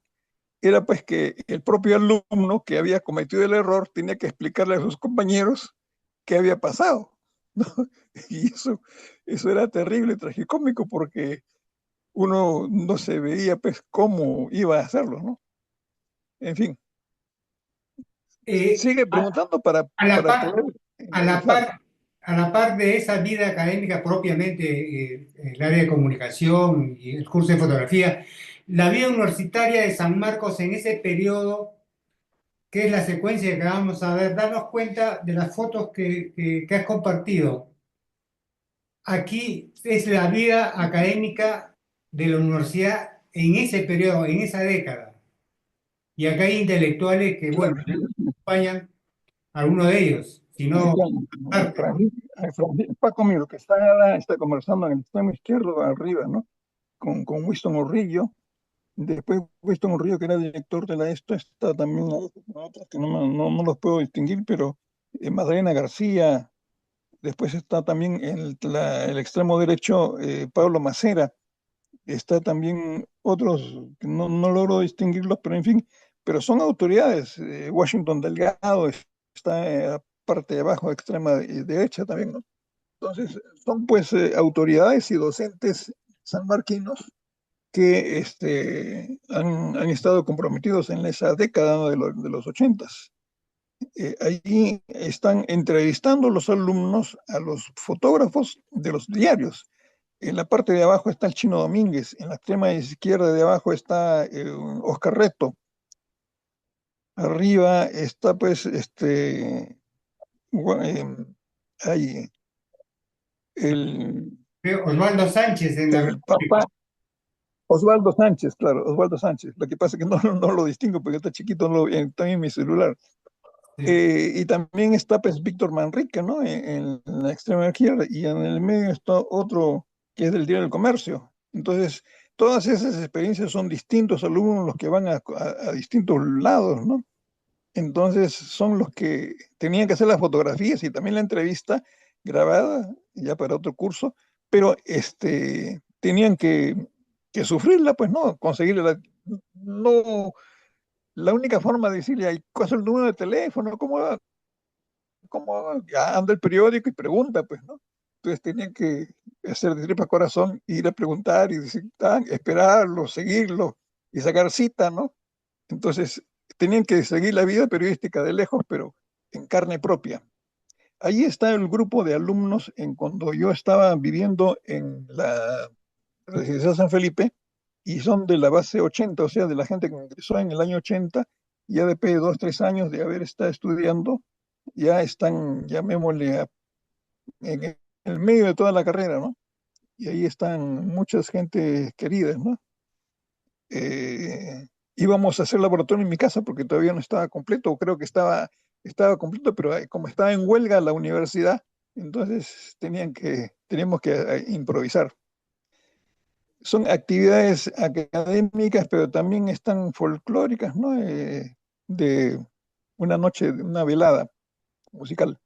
era pues que el propio alumno que había cometido el error tenía que explicarle a sus compañeros qué había pasado, ¿no? Y eso era terrible, tragicómico, porque uno no se veía pues cómo iba a hacerlo, ¿no? En fin, Eh, sigue a, preguntando a la para par, poder a la enderezar. par, a la par de esa vida académica propiamente, el área de comunicación y el curso de fotografía, la vida universitaria de San Marcos en ese periodo, que es la secuencia que vamos a ver, darnos cuenta de las fotos que has compartido. Aquí es la vida académica de la universidad en ese periodo, en esa década. Y acá hay intelectuales que, bueno, Claro, acompañan a alguno de ellos, si ahí no, está, parte. Paco Miro, que está conversando en el extremo izquierdo arriba, ¿no? Con Winston Urrillo. Después Winston Urrillo, que era director de la ESTA, está también otros que no los puedo distinguir, pero Magdalena García. Después está también el extremo derecho, Pablo Macera. Está también otros que no logro distinguirlos, pero en fin, pero son autoridades. Washington Delgado está parte de abajo, extrema derecha también, ¿no? Entonces, son pues autoridades y docentes sanmarquinos que han estado comprometidos en esa década, ¿no? De los 80. Allí están entrevistando los alumnos a los fotógrafos de los diarios. En la parte de abajo está el Chino Domínguez, en la extrema izquierda de abajo está Oscar Reto, arriba está pues ahí, el, Osvaldo Sánchez en la el Papa Osvaldo Sánchez, claro, Osvaldo Sánchez. Lo que pasa es que no lo distingo porque está chiquito, está en mi celular. sí. Y también está pues Víctor Manrique, ¿no? En la extrema izquierda, y en el medio está otro que es del Diario del Comercio. Entonces, todas esas experiencias son distintos alumnos los que van a distintos lados, ¿no? Entonces, son los que tenían que hacer las fotografías y también la entrevista grabada, ya para otro curso, pero tenían que sufrirla, pues, ¿no? Conseguirla. No, la única forma de decirle, ay, ¿cuál es el número de teléfono? ¿Cómo ya anda el periódico y pregunta, pues, ¿no? Entonces tenían que hacer de tripa corazón, ir a preguntar y decir, esperarlo, seguirlo y sacar cita, ¿no? Entonces tenían que seguir la vida periodística de lejos, pero en carne propia. Ahí está el grupo de alumnos en cuando yo estaba viviendo en la Residencia San Felipe y son de la base 80, o sea, de la gente que ingresó en el año 80, ya después de 2, 3 años de haber estado estudiando, ya están, llamémosle, en el medio de toda la carrera, ¿no? Y ahí están muchas gente queridas, ¿no? Eh, Íbamos a hacer laboratorio en mi casa porque todavía no estaba completo, o creo que estaba completo, pero como estaba en huelga la universidad, entonces teníamos que improvisar. Son actividades académicas, pero también están folclóricas, ¿no? De una noche, de una velada musical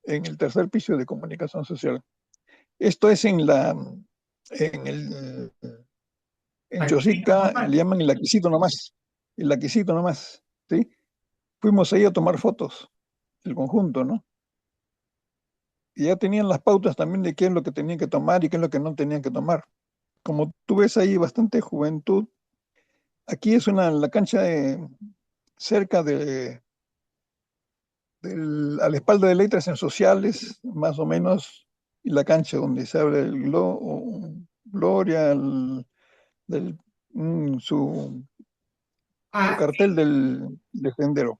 en el tercer piso de comunicación social. Esto es en en Aquí Chosica, nomás. le llaman el laquisito nomás, ¿sí? Fuimos ahí a tomar fotos, el conjunto, ¿no? Y ya tenían las pautas también de qué es lo que tenían que tomar y qué es lo que no tenían que tomar. Como tú ves ahí bastante juventud, aquí es la cancha cerca a la espalda de Letras en Sociales, más o menos, y la cancha donde se abre Gloria, del, su Ah, cartel del sendero.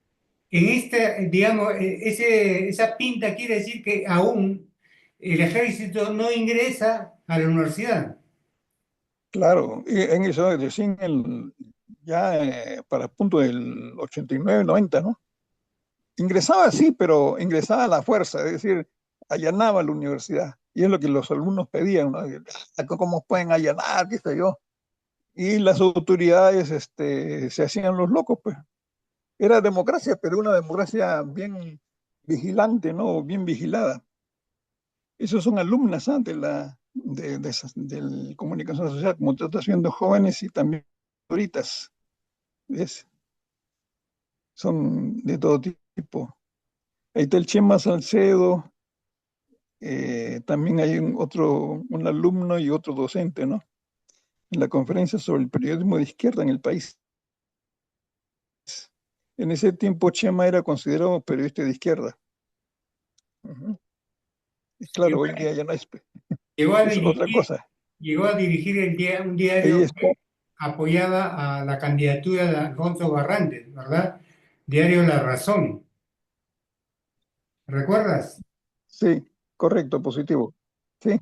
en este, digamos, esa pinta quiere decir que aún el ejército no ingresa a la universidad. Claro, y en eso recién ya para el punto del 89, 90, ¿no? Ingresaba sí, pero ingresaba a la fuerza, es decir, allanaba la universidad. Y es lo que los alumnos pedían, ¿no? ¿Cómo pueden allanar? ¿Qué sé yo? Y las autoridades se hacían los locos, pues. Era democracia, pero una democracia bien vigilante, ¿no? Bien vigilada. Esos son alumnas, ¿ah? de comunicación social, como tú estás viendo, jóvenes y también ahoritas, ¿ves? Son de todo tipo. Ahí está el Chema Salcedo, también hay un alumno y otro docente, ¿no? En la conferencia sobre el periodismo de izquierda en el país. En ese tiempo Chema era considerado periodista de izquierda. Ujú. Y claro, Llegó, hoy día ya no es, llegó a es otra dirigir, cosa. llegó a dirigir un Ahí diario está, que apoyaba a la candidatura de Alfonso Barrantes, ¿verdad? Diario La Razón. ¿Recuerdas? sí, correcto, positivo. Sí,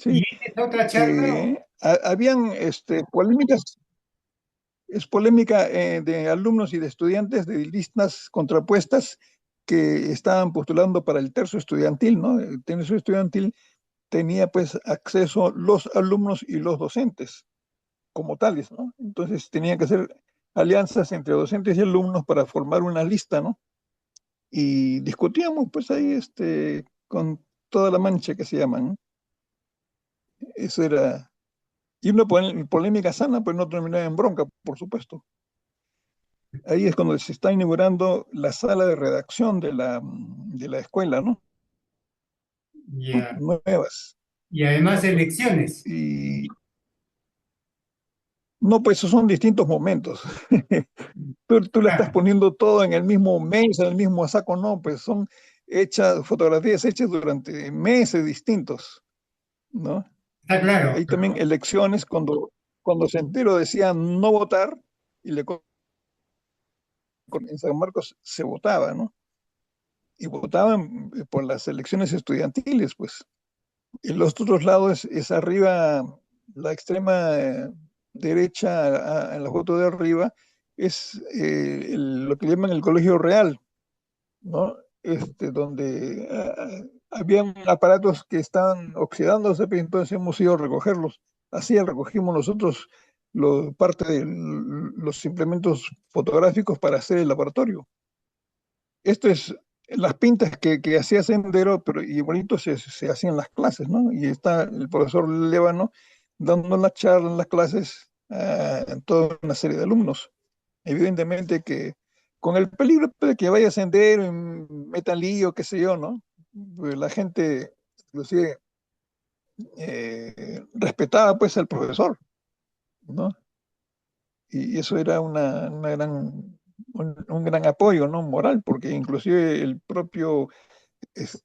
Y sí. esa es otra charla. Habían polémicas, es polémica de alumnos y de estudiantes de listas contrapuestas que estaban postulando para el tercio estudiantil, ¿no? El tercio estudiantil tenía pues acceso los alumnos y los docentes como tales, ¿no? Entonces tenían que hacer alianzas entre docentes y alumnos para formar una lista, ¿no? Y discutíamos pues ahí con toda la mancha que se llaman, ¿no? Eso era, y una polémica sana, pues no terminaba en bronca, por supuesto. Ahí es cuando se está inaugurando la sala de redacción de la escuela, ¿no? Ya. Nuevas. Y además elecciones. Y no, pues esos son distintos momentos. Tú le estás Ah, poniendo todo en el mismo mes, en el mismo saco, no, pues son fotografías hechas durante meses distintos, ¿no? está claro, Hay también elecciones cuando se enteró decían no votar y en San Marcos se votaba, ¿no? Y votaban por las elecciones estudiantiles, pues. En los otros lados es arriba, la extrema derecha, en la foto de arriba, es lo que llaman el Colegio Real, ¿no? Donde habían aparatos que estaban oxidándose, pero entonces hemos ido a recogerlos. Así recogimos nosotros parte de los implementos fotográficos para hacer el laboratorio. Esto es las pintas que hacía Sendero, pero y bonito se hacían las clases, ¿no? Y está el profesor Lévano dando la charla en las clases a toda una serie de alumnos. Evidentemente que con el peligro de que vaya a Sendero y metan lío, qué sé yo, ¿no? Pues la gente, inclusive, respetaba pues al profesor, ¿no? Y eso era un gran apoyo, ¿no? Moral, porque inclusive el propio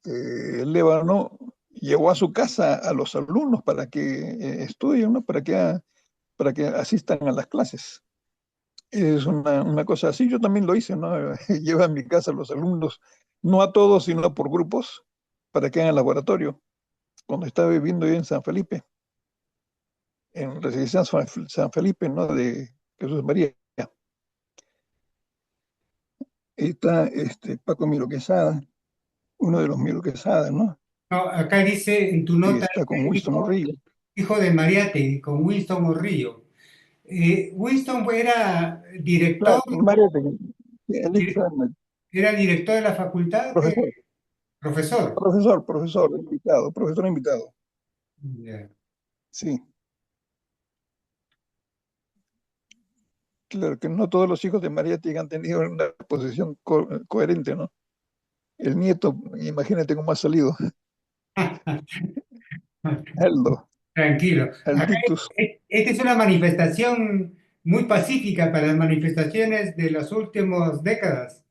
Lévano llevó a su casa a los alumnos para que estudien, ¿no? Para que asistan a las clases. Es una cosa así, yo también lo hice, ¿no? Llevé a mi casa a los alumnos, no a todos, sino por grupos, para que hagan laboratorio, cuando estaba viviendo yo en San Felipe, en Residencia San Felipe, ¿no? De Jesús María. Ahí está Paco Miro Quesada, uno de los Miro Quesada, ¿no? no, acá dice en tu Y nota, está con Winston hijo, Morrillo. hijo de Mariátegui, con Winston Morrillo. Winston era director, Claro, María, el hijo dire- era director de la facultad, profesor. profesor. Profesor invitado, Ya. sí. Claro que no todos los hijos de Mariátegui han tenido una posición coherente, ¿no? El nieto, imagínate cómo ha salido, Aldo, Tranquilo. Acá Alditus. esta es una manifestación muy pacífica para las manifestaciones de las últimas décadas.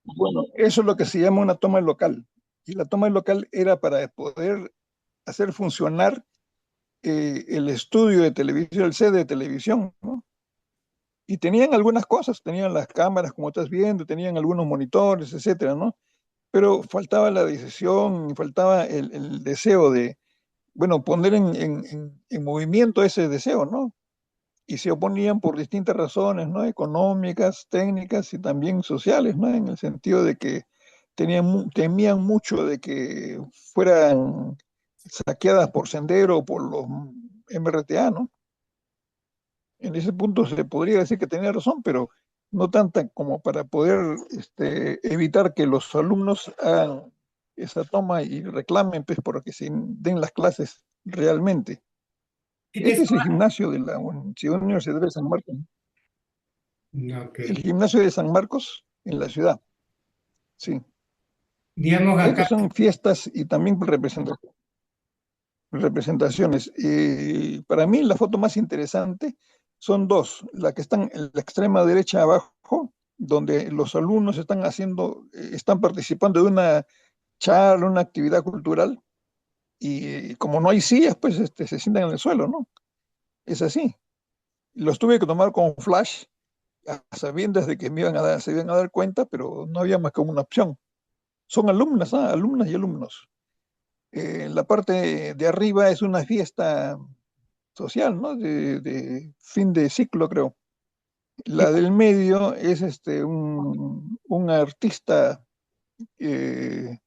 Bueno, eso es lo que se llama una toma local. Y la toma local era para poder hacer funcionar el estudio de televisión, el sede de televisión, ¿no? Y tenían algunas cosas, tenían las cámaras, como estás viendo, tenían algunos monitores, etcétera, ¿no? Pero faltaba la decisión, faltaba el deseo de, bueno, poner en movimiento ese deseo, ¿no? Y se oponían por distintas razones, ¿no? Económicas, técnicas y también sociales, ¿no? En el sentido de que temían mucho de que fueran saqueadas por Sendero o por los MRTA, ¿no? En ese punto se podría decir que tenía razón, pero no tanta como para poder evitar que los alumnos hagan esa toma y reclamen pues por que se den las clases realmente. Este es, Este es el gimnasio de la Ciudad Universitaria de San Marcos, ok. el gimnasio de San Marcos en la ciudad, sí. Digamos acá, Estas son fiestas y también representaciones. Para mí la foto más interesante son dos, la que están en la extrema derecha abajo, donde los alumnos están haciendo, están participando de una charla, una actividad cultural, y como no hay sillas, pues se sientan en el suelo, ¿no? Es así. Los tuve que tomar con flash, a sabiendas de que se iban a dar cuenta, pero no había más que una opción. Son alumnas, alumnas y alumnos. La parte de arriba es una fiesta social, ¿no? De fin de ciclo, creo. La del medio es un artista eh,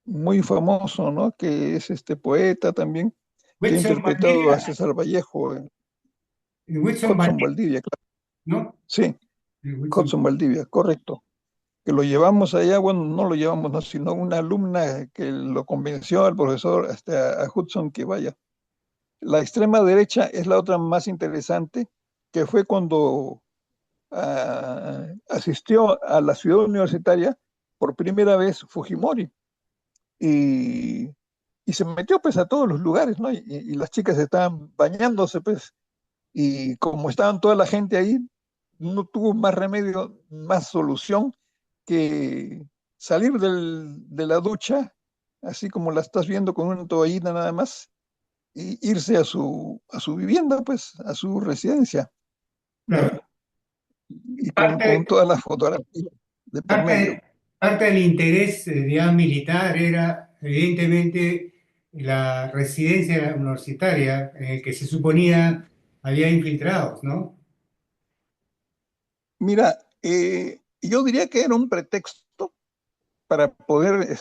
muy famoso, ¿no? Que es este poeta también, que ha Wilson interpretado a Valdivia, César Vallejo en Wilson Hudson Valdivia, Valdivia, claro. ¿no? Sí, Wilson, Hudson Valdivia, correcto. Que lo llevamos allá, bueno, no lo llevamos, no, sino una alumna que lo convenció al profesor, a Hudson, que vaya. La extrema derecha es la otra más interesante, que fue cuando asistió a la ciudad universitaria por primera vez Fujimori y, y se metió pues a todos los lugares, ¿no? Y las chicas estaban bañándose pues y como estaban toda la gente ahí, no tuvo más remedio, más solución que salir de la ducha, así como la estás viendo con una toallita nada más, y irse a su vivienda, pues, a su residencia, ¿no? claro, Y con parte, todas las fotografías de por medio. parte, parte del interés, digamos, militar era evidentemente la residencia universitaria en el que se suponía había infiltrados, ¿no? Mira, yo diría que era un pretexto para poder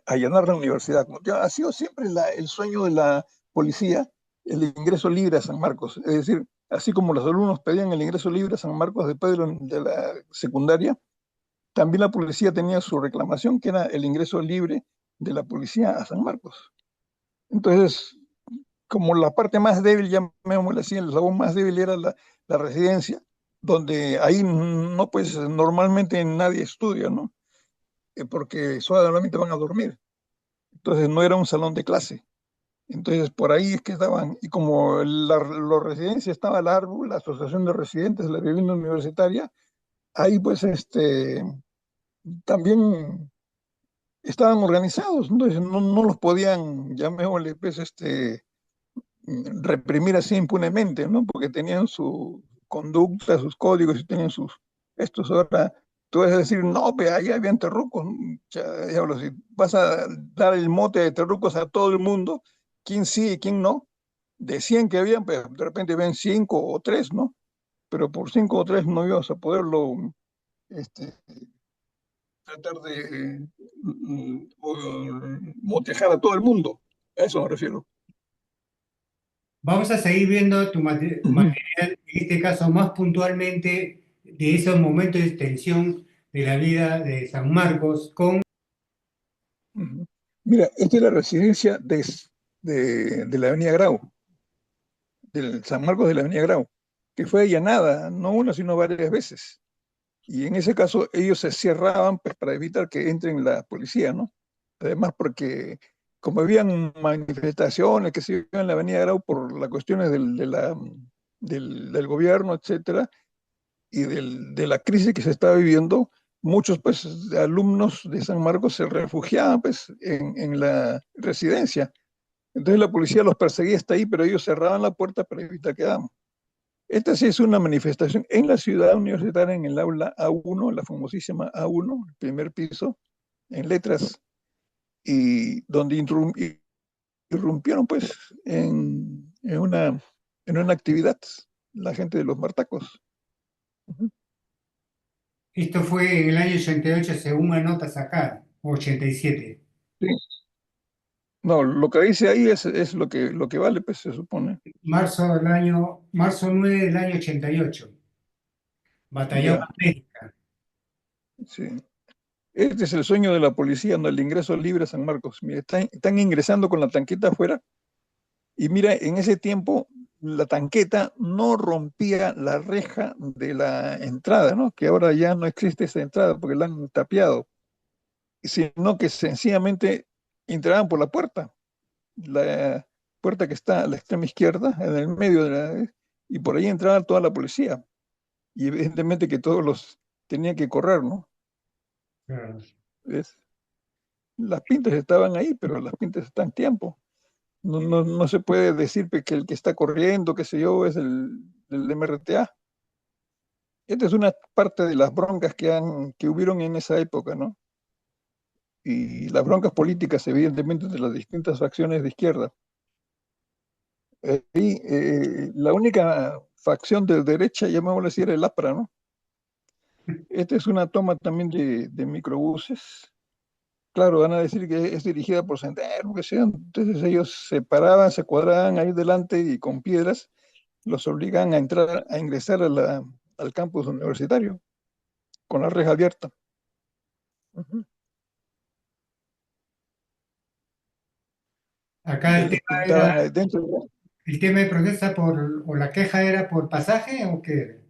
allanar la universidad. Como ha sido siempre el sueño de la policía, el ingreso libre a San Marcos. Es decir, así como los alumnos pedían el ingreso libre a San Marcos después de la secundaria, también la policía tenía su reclamación, que era el ingreso libre de la policía a San Marcos. Entonces, como la parte más débil, llamémosle así, el eslabón más débil era la residencia, donde ahí no, pues normalmente nadie estudia, ¿no? Porque solamente van a dormir. Entonces no era un salón de clase. Entonces por ahí es que estaban, y como la residencia estaba al árbol, la Asociación de Residentes de la Vivienda Universitaria, ahí pues también estaban organizados, entonces no los podían, llamémosle pues reprimir así impunemente, ¿no? Porque tenían su conducta, sus códigos y tenían sus estos ahora. Tú vas a decir, no, pero ahí habían terrucos. Diablo, si vas a dar el mote de terrucos a todo el mundo, quién sí y quién no, de 100 que habían, pues de repente ven 5 o 3, ¿no? Pero por 5 o 3 no ibas a poderlo este, tratar de motejar a todo el mundo. A eso me refiero. Vamos a seguir viendo tu Ujú, material, en este caso más puntualmente de esos momentos de tensión de la vida de San Marcos con... ujú. Mira, esta es la residencia de la Avenida Grau, del San Marcos de la Avenida Grau, que fue allanada, no una, sino varias veces. Y en ese caso ellos se cerraban pues, para evitar que entren la policía, ¿no? Además, porque como habían manifestaciones que se iban en la Avenida Grau por las cuestiones del gobierno, etcétera, y de la crisis que se estaba viviendo, muchos pues, alumnos de San Marcos se refugiaban pues, en la residencia. Entonces la policía los perseguía hasta ahí, pero ellos cerraban la puerta para evitar que damos. Esta sí es una manifestación en la ciudad universitaria, en el aula A1, la famosísima A1, el primer piso, en letras, y donde irrumpieron pues en una actividad la gente de los Martacos. Ujú. Esto fue en el año 88 según una nota sacada, 87. Sí. No, lo que dice ahí es lo que vale, pues se supone. Marzo 9 del año 88. Batallón Ya, América. sí. Este es el sueño de la policía, ¿no? El ingreso libre a San Marcos. Mira, están ingresando con la tanqueta afuera y mira, en ese tiempo la tanqueta no rompía la reja de la entrada, ¿no? Que ahora ya no existe esa entrada porque la han tapiado, sino que sencillamente entraban por la puerta que está a la extrema izquierda, en el medio y por ahí entraba toda la policía. Y evidentemente que todos los tenían que correr, ¿no? Claro. Es- las pintas estaban ahí, pero las pintas están en tiempo. No se puede decir que el que está corriendo, qué sé yo, es el MRTA. Esta es una parte de las broncas que hubieron en esa época, ¿no? Y las broncas políticas, evidentemente, de las distintas facciones de izquierda. La única facción de derecha, llamémosle así, era el APRA, ¿no? Esta es una toma también de microbuses. Claro, van a decir que es dirigida por Sendero, que sea. Entonces ellos se paraban, se cuadraban ahí delante y con piedras los obligan a entrar, a ingresar al campus universitario con la reja abierta. Ujú. Acá Ellos pintaban ahí dentro. el tema de protesta o la queja era por pasaje o qué.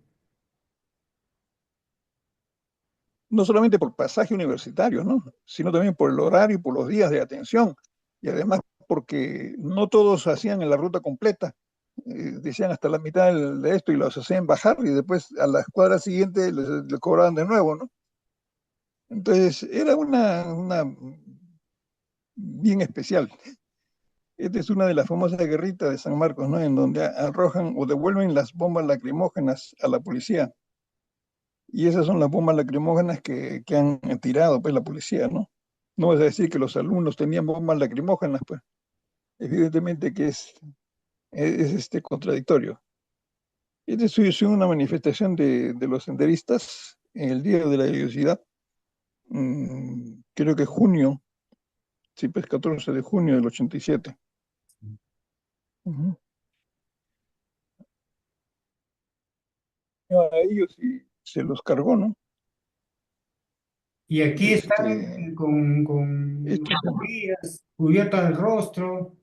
No solamente por pasaje universitario, ¿no? Sino también por el horario y por los días de atención. Y además porque no todos hacían la ruta completa. Decían hasta la mitad de esto y los hacían bajar y después a la escuadra siguiente les cobraban de nuevo, ¿no? Entonces era una bien especial. Esta es una de las famosas guerritas de San Marcos, ¿no? En donde arrojan o devuelven las bombas lacrimógenas a la policía. Y esas son las bombas lacrimógenas que han tirado, pues, la policía, ¿no? No vas a decir que los alumnos tenían bombas lacrimógenas, pues. Evidentemente que es contradictorio. Esta es una manifestación de los senderistas en el Día de la Diversidad, creo que junio, sí, pues 14 de junio del 87. Ujú. A ellos y se los cargó, ¿no? Y aquí están Este, con estos, mascarillas, cubiertas el rostro.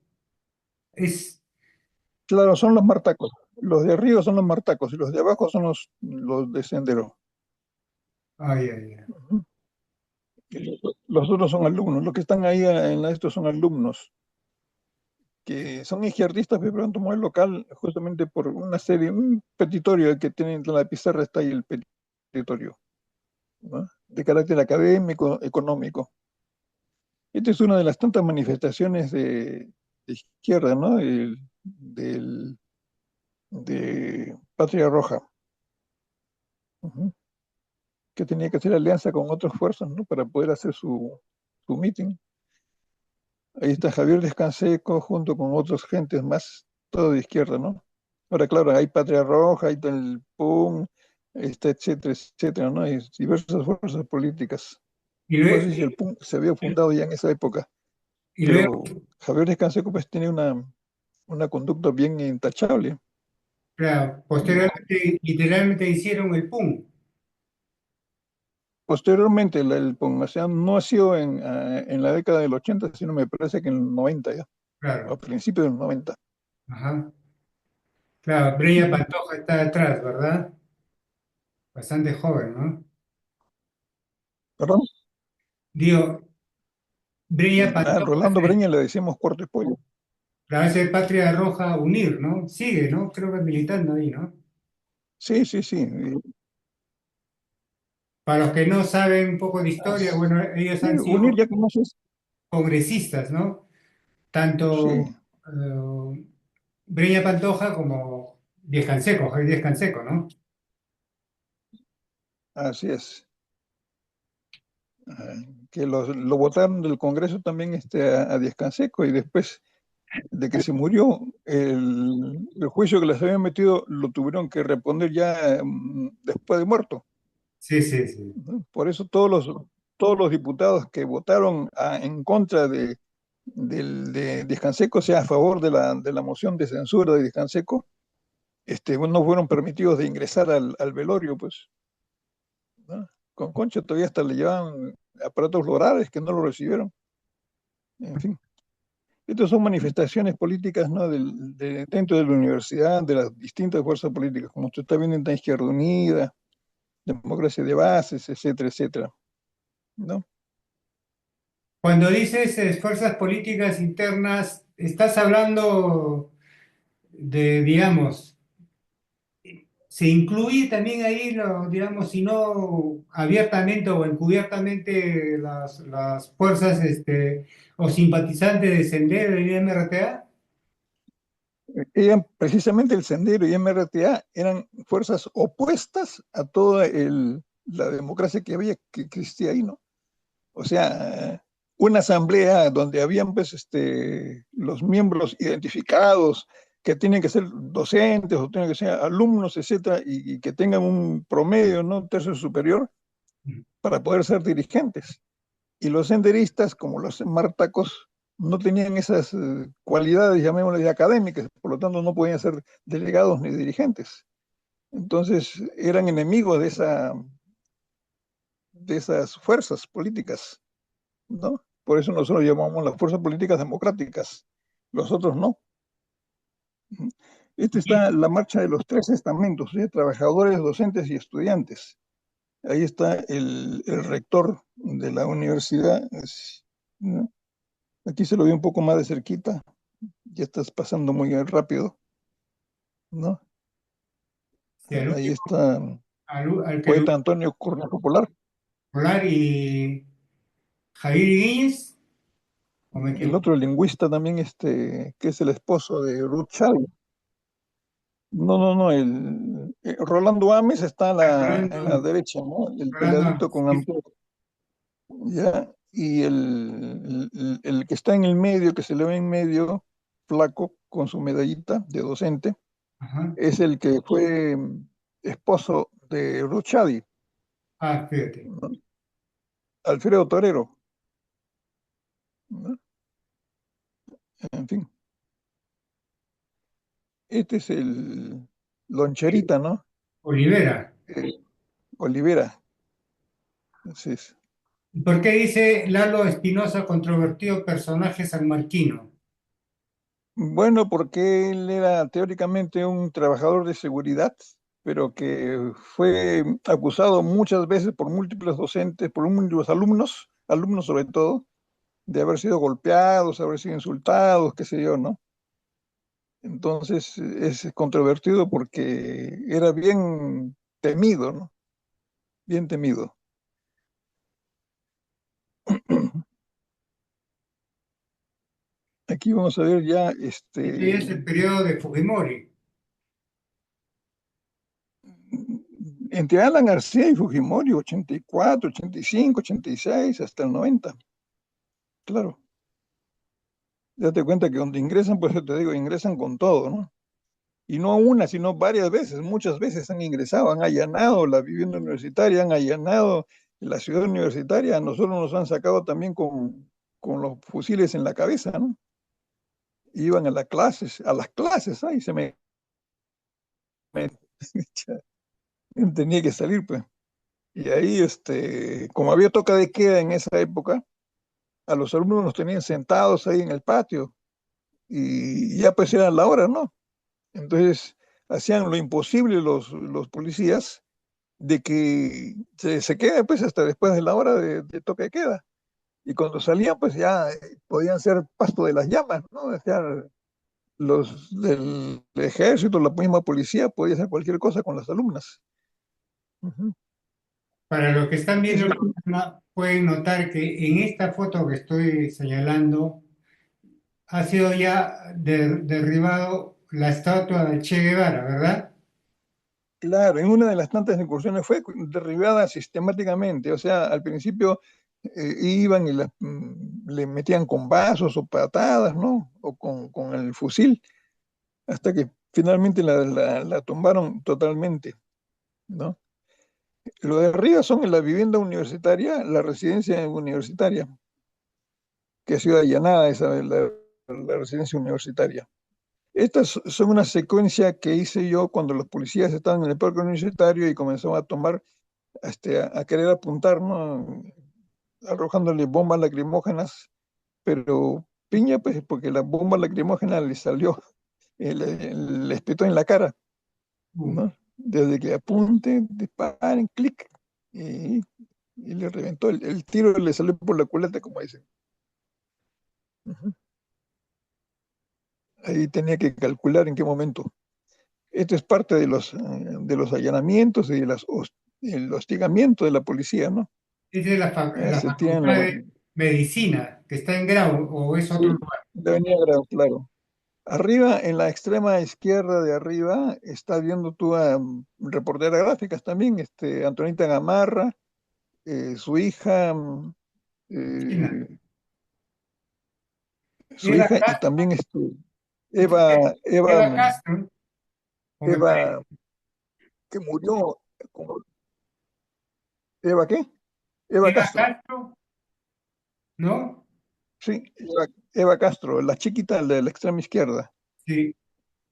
Es, claro, son los martacos. Los de arriba son los martacos y los de abajo son los de sendero. ay, ay, ay. Ujú. Y los otros son alumnos. Los que están ahí estos son alumnos que son izquierdistas, pero han tomado el local justamente por una serie, un petitorio que tienen en la pizarra, está ahí el petitorio, ¿no? De carácter académico, económico. Esta es una de las tantas manifestaciones de izquierda, ¿no? De Patria Roja, ujú, que tenía que hacer alianza con otras fuerzas, ¿no? Para poder hacer su meeting. Ahí está Javier Descanseco junto con otras gentes más, todo de izquierda, ¿no? Ahora, claro, hay Patria Roja, hay el PUM, está etcétera, etcétera, ¿no? Hay diversas fuerzas políticas. Y, No lue- sé si el PUM se había fundado ya en esa época, y luego, pero Javier Descanseco pues tiene una conducta bien intachable. claro, Y posteriormente, literalmente hicieron el PUM. posteriormente el PUM, o sea, no ha sido en la década del 80, sino me parece que en el 90 ya, a Claro, principios del 90. ajá. Claro, Breña Ujú. Pantoja está atrás, ¿verdad? Bastante joven, ¿no? ¿Perdón? Digo, Breña Pantoja Rolando Breña le decimos cuarto y pollo. la base de Patria Roja Unir, ¿no? Sigue, ¿no? Creo que militando ahí, ¿no? Sí, sí, sí. Para los que no saben un poco de historia, bueno, ellos Sí, han unir sido ya conoces. congresistas, ¿no? Tanto Sí, Breña Pantoja como Díez Canseco, Javier Díez Canseco, ¿no? así es. Ah, que lo votaron del Congreso también a Díaz Canseco y después de que se murió, el juicio que les habían metido lo tuvieron que reponer ya después de muerto, Sí, sí, sí. ¿no? Por eso todos los diputados que votaron en contra de Díaz Canseco, o sea, a favor de la moción de censura de Díaz Canseco, no fueron permitidos de ingresar al velorio, pues, ¿no? con Concha todavía hasta le llevaban aparatos florales que no lo recibieron. En fin, estas son manifestaciones políticas, ¿no? Dentro de la universidad, de las distintas fuerzas políticas, como usted está viendo en Izquierda Unida, Democracia de Bases, etcétera, etcétera, ¿no? Cuando dices fuerzas políticas internas, estás hablando de, digamos, se incluye también ahí, digamos, si no abiertamente o encubiertamente las fuerzas o simpatizantes de Sendero y de MRTA. Eran precisamente el Sendero y MRTA eran fuerzas opuestas a toda la democracia que existía ahí, ¿no? O sea, una asamblea donde habían pues, los miembros identificados que tienen que ser docentes o tienen que ser alumnos, etcétera, y que tengan un promedio, ¿no? Un tercio superior para poder ser dirigentes. Y los senderistas, como los martacos, no tenían esas cualidades, llamémoslas académicas, por lo tanto no podían ser delegados ni dirigentes. Entonces eran enemigos de esas fuerzas políticas, ¿no? Por eso nosotros llamamos las fuerzas políticas democráticas, los otros no. Esta está la marcha de los tres estamentos, ¿sí? Trabajadores, docentes y estudiantes. Ahí está el rector de la universidad, ¿no? Aquí se lo ve un poco más de cerquita, ya estás pasando muy rápido, ¿no? Sí, al Ahí último, está al que lo poeta Antonio Cornejo Polar. Polar y Javier Guíñez, ¿o me El equivoco? otro lingüista también, que es el esposo de Ruth Chávez. No, no, no, Rolando Ames está en la Rolando, derecha, ¿no? El Rolando, peladito con sí, anteojos, ¿ya? Y el que está en el medio, que se le ve en medio, flaco, con su medallita de docente, ajá. es el que fue esposo de Ruth Chávez, Ah, fíjate. ¿no? Alfredo Torero, ¿no? En fin, este es el Loncherita, ¿no? Olivera. Eh, Olivera, así es. ¿Por qué dice Lalo Espinosa, controvertido personaje sanmarquino? Bueno, porque él era teóricamente un trabajador de seguridad, pero que fue acusado muchas veces por múltiples docentes, por múltiples alumnos sobre todo, de haber sido golpeados, haber sido insultados, qué sé yo, ¿no? Entonces es controvertido porque era bien temido, ¿no? Bien temido. Aquí vamos a ver ya, Este ya es el periodo de Fujimori. entre Alan García y Fujimori, 84, 85, 86, hasta el 90, claro. Date cuenta que donde ingresan, pues te digo, ingresan con todo, ¿no? Y no una, sino varias veces, muchas veces han ingresado, han allanado la vivienda universitaria, han allanado la ciudad universitaria, a nosotros nos han sacado también con los fusiles en la cabeza, ¿no? Iban a las clases, ay, me- tenía que salir, pues. Y ahí, como había toca de queda en esa época, a los alumnos los tenían sentados ahí en el patio y ya pues era la hora, ¿no? Entonces hacían lo imposible los policías de que se quede pues hasta después de la hora de toque de queda. Y cuando salían pues ya podían ser pasto de las llamas, ¿no? O sea, los del ejército, la misma policía podía hacer cualquier cosa con las alumnas. Ujú. Para los que están viendo Eso el programa, pueden notar que en esta foto que estoy señalando ha sido ya derribado la estatua de Che Guevara, ¿verdad? claro, en una de las tantas incursiones fue derribada sistemáticamente, o sea, al principio iban y le metían con vasos o patadas, ¿no? O con el fusil, hasta que finalmente la tumbaron totalmente, ¿no? Lo de arriba son la vivienda universitaria, la residencia universitaria, que ha sido allanada la residencia universitaria. Estas son una secuencia que hice yo cuando los policías estaban en el parque universitario y comenzaron a tomar a querer apuntar, ¿no? Arrojándole bombas lacrimógenas, pero piña, pues, porque la bomba lacrimógena le salió, le espetó en la cara, Uh, ¿no? Desde que apunte, disparen, clic, y, y le reventó, el tiro le salió por la culata, como dicen. Ujú. Ahí tenía que calcular en qué momento. Esto es parte de los allanamientos y de el hostigamiento de la policía, ¿no? esa es la Se tiran Facultad de Medicina, que está en Grau, o es otro sí, lugar. de Avenida Grau, claro. Arriba, en la extrema izquierda de arriba, está viendo tú a reportera gráficas también, Antonita Gamarra, su hija, China. eh, Eva y Castro, también esta es Eva, Eva, Eva Castro, o me parece, Eva, que murió, como- ¿Eva qué? Eva Eva Castro, Castro, ¿no? sí, Eva Castro, la chiquita de la extrema izquierda. Sí,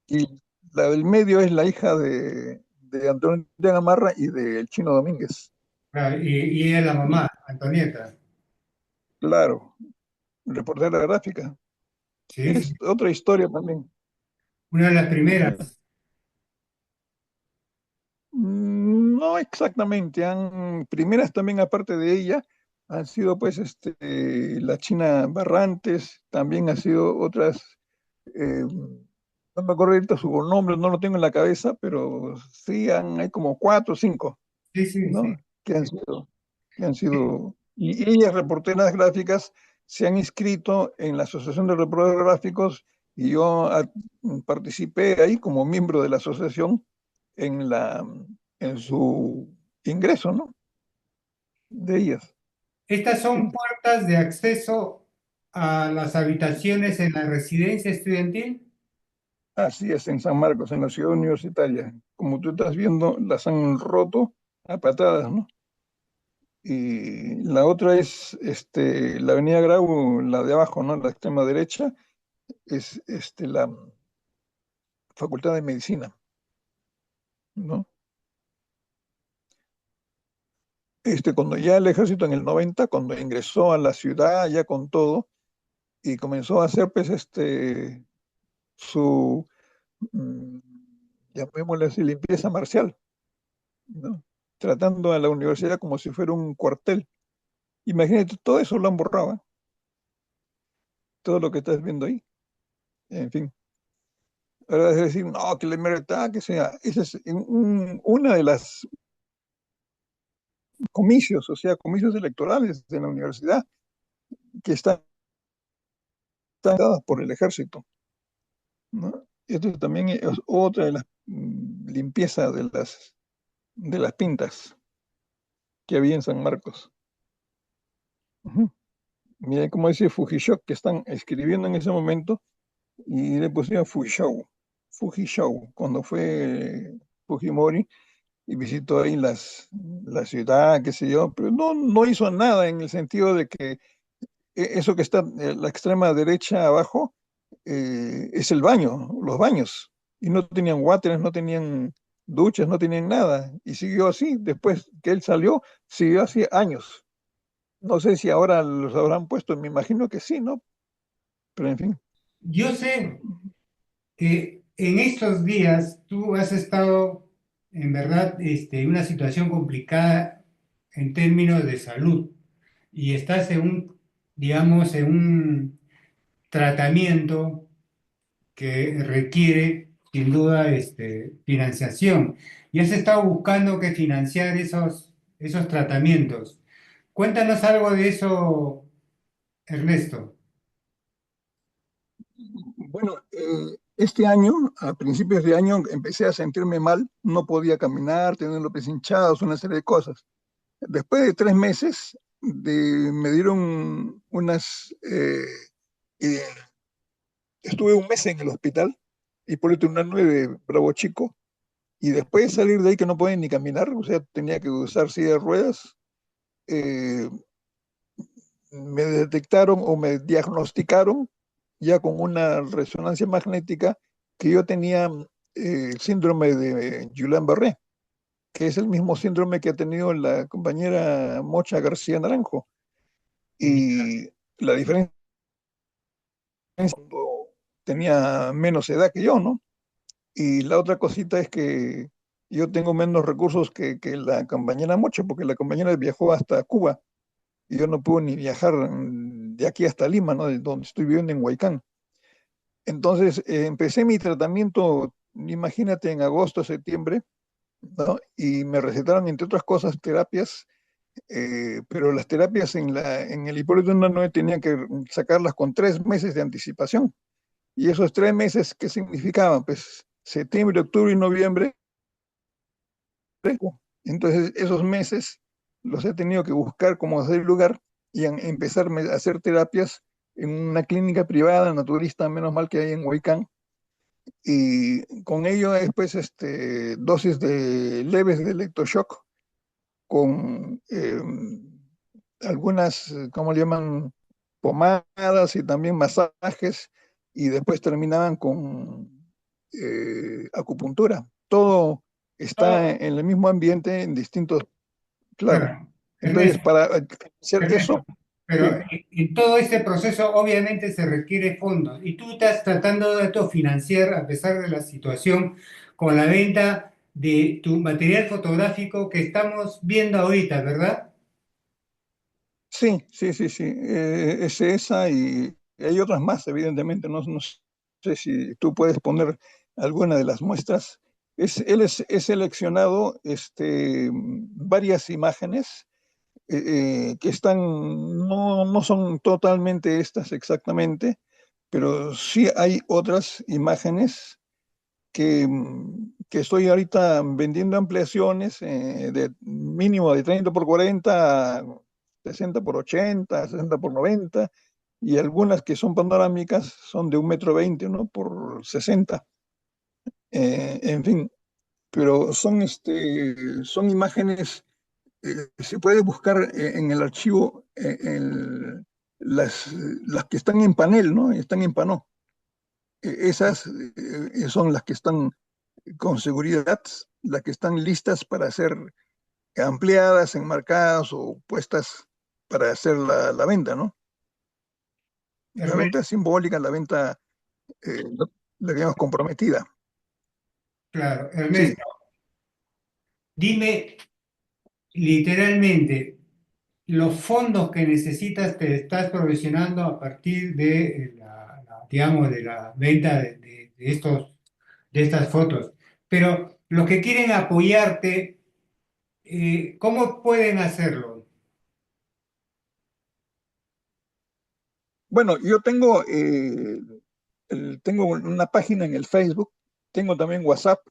Y la del medio es la hija de Antonio Gamarra y del Chino Domínguez. claro, y ella es la mamá, Antonieta. Claro, reportera gráfica. Sí, sí, Es otra historia también. una de las Ujú. primeras. No exactamente, primeras también aparte de ella, han sido pues la China Barrantes, también han sido otras, no me acuerdo ahorita su nombre, no lo tengo en la cabeza, pero sí hay como cuatro o cinco, Sí, sí, sí. ¿no? Y ellas, reporteras gráficas, se han inscrito en la Asociación de Reporteros Gráficos y yo participé ahí como miembro de la asociación en en su ingreso, ¿no? De ellas. Estas Sí. son puertas de acceso a las habitaciones en la residencia estudiantil. Así es, en San Marcos, en la ciudad universitaria. Como tú estás viendo, las han roto a patadas, ¿no? Y la otra es la Avenida Grau, la de abajo, ¿no? La extrema derecha, es la Facultad de Medicina, ¿no? Cuando ya el ejército en el 90, cuando ingresó a la ciudad ya con todo y comenzó a hacer pues su, mm, llamémosle así, limpieza marcial, ¿no? Tratando a la universidad como si fuera un cuartel. Imagínate, todo eso lo han borrado, ¿eh? Todo lo que estás viendo ahí, en fin. Ahora es decir, no, que la libertad, que sea, esa es una de las comicios, o sea, comicios electorales de la universidad que están dadas por el ejército, ¿no? Esto también es otra de las limpiezas de las pintas que había en San Marcos. Ujú. Mira cómo dice Fujishok, que están escribiendo en ese momento, y le pusieron Fujishou, cuando fue Fujimori y visitó ahí la ciudad, qué sé yo, pero no hizo nada en el sentido de que eso que está la extrema derecha abajo es el baño, los baños, y no tenían water, no tenían duchas, no tenían nada, y siguió así, después que él salió, siguió así años. No sé si ahora los habrán puesto, me imagino que sí, ¿no? Pero en fin. Yo sé que en estos días tú has estado, en verdad, en una situación complicada en términos de salud y estás en un, digamos, en un tratamiento que requiere, sin duda, financiación. Y has estado buscando que financiar esos tratamientos. Cuéntanos algo de eso, Ernesto. Bueno, este año, a principios de año, empecé a sentirme mal, no podía caminar, tenía los pies hinchados, una serie de cosas. Después de 3 meses, me dieron eh, estuve un mes en el hospital, Hipólito Unanue de Bravo Chico, y después de salir de ahí que no podía ni caminar, o sea, tenía que usar silla de ruedas, eh, me detectaron o me diagnosticaron ya con una resonancia magnética que yo tenía el síndrome de Guillain-Barré. que es el mismo síndrome que ha tenido la compañera Mocha García Naranjo. Y la diferencia es cuando tenía menos edad que yo, ¿no? Y la otra cosita es que yo tengo menos recursos que la compañera Mocha, porque la compañera viajó hasta Cuba y yo no puedo ni viajar de aquí hasta Lima, ¿no? De donde estoy viviendo en Huaycán. Entonces, empecé mi tratamiento, imagínate, en agosto, septiembre, ¿no? Y me recetaron, entre otras cosas, terapias, pero las terapias en el Hipólito Unanue tenía que sacarlas con 3 meses de anticipación. Y esos 3 meses, ¿qué significaban? Pues septiembre, octubre y noviembre. Entonces, esos meses los he tenido que buscar como hacer lugar y empezar a hacer terapias en una clínica privada naturista, menos mal que hay en Huaycán. Y con ello después dosis leves de electroshock con algunas, ¿cómo le llaman? Pomadas y también masajes, y después terminaban con acupuntura. Todo está Todo, en el mismo ambiente, en distintos, claro. claro. Entonces, Ernesto, para hacer Ernesto, eso, pero sí, en todo este proceso obviamente se requiere fondos y tú estás tratando de autofinanciar a pesar de la situación con la venta de tu material fotográfico que estamos viendo ahorita, ¿verdad? sí, sí, sí, sí, es esa y hay otras más, evidentemente. No, no sé si tú puedes poner alguna de las muestras. He seleccionado varias imágenes que están, no, no son totalmente estas exactamente, pero sí hay otras imágenes que estoy ahorita vendiendo ampliaciones de mínimo de 30 por 40, 60 por 80, 60 por 90, y algunas que son panorámicas son de 1,20 m, ¿no? Por 60. En fin, pero son imágenes. Se puede buscar en el archivo las que están en panel, ¿no? Están en Panó. Esas son las que están con seguridad, las que están listas para ser ampliadas, enmarcadas o puestas para hacer la venta, ¿no? La venta Ernesto, simbólica, la venta, eh, la digamos, comprometida. claro, Sí, Ernesto, dime literalmente los fondos que necesitas te estás provisionando a partir de digamos, de la venta de de estas fotos. Pero los que quieren apoyarte, ¿cómo pueden hacerlo? bueno, yo tengo una página en el Facebook, tengo también WhatsApp,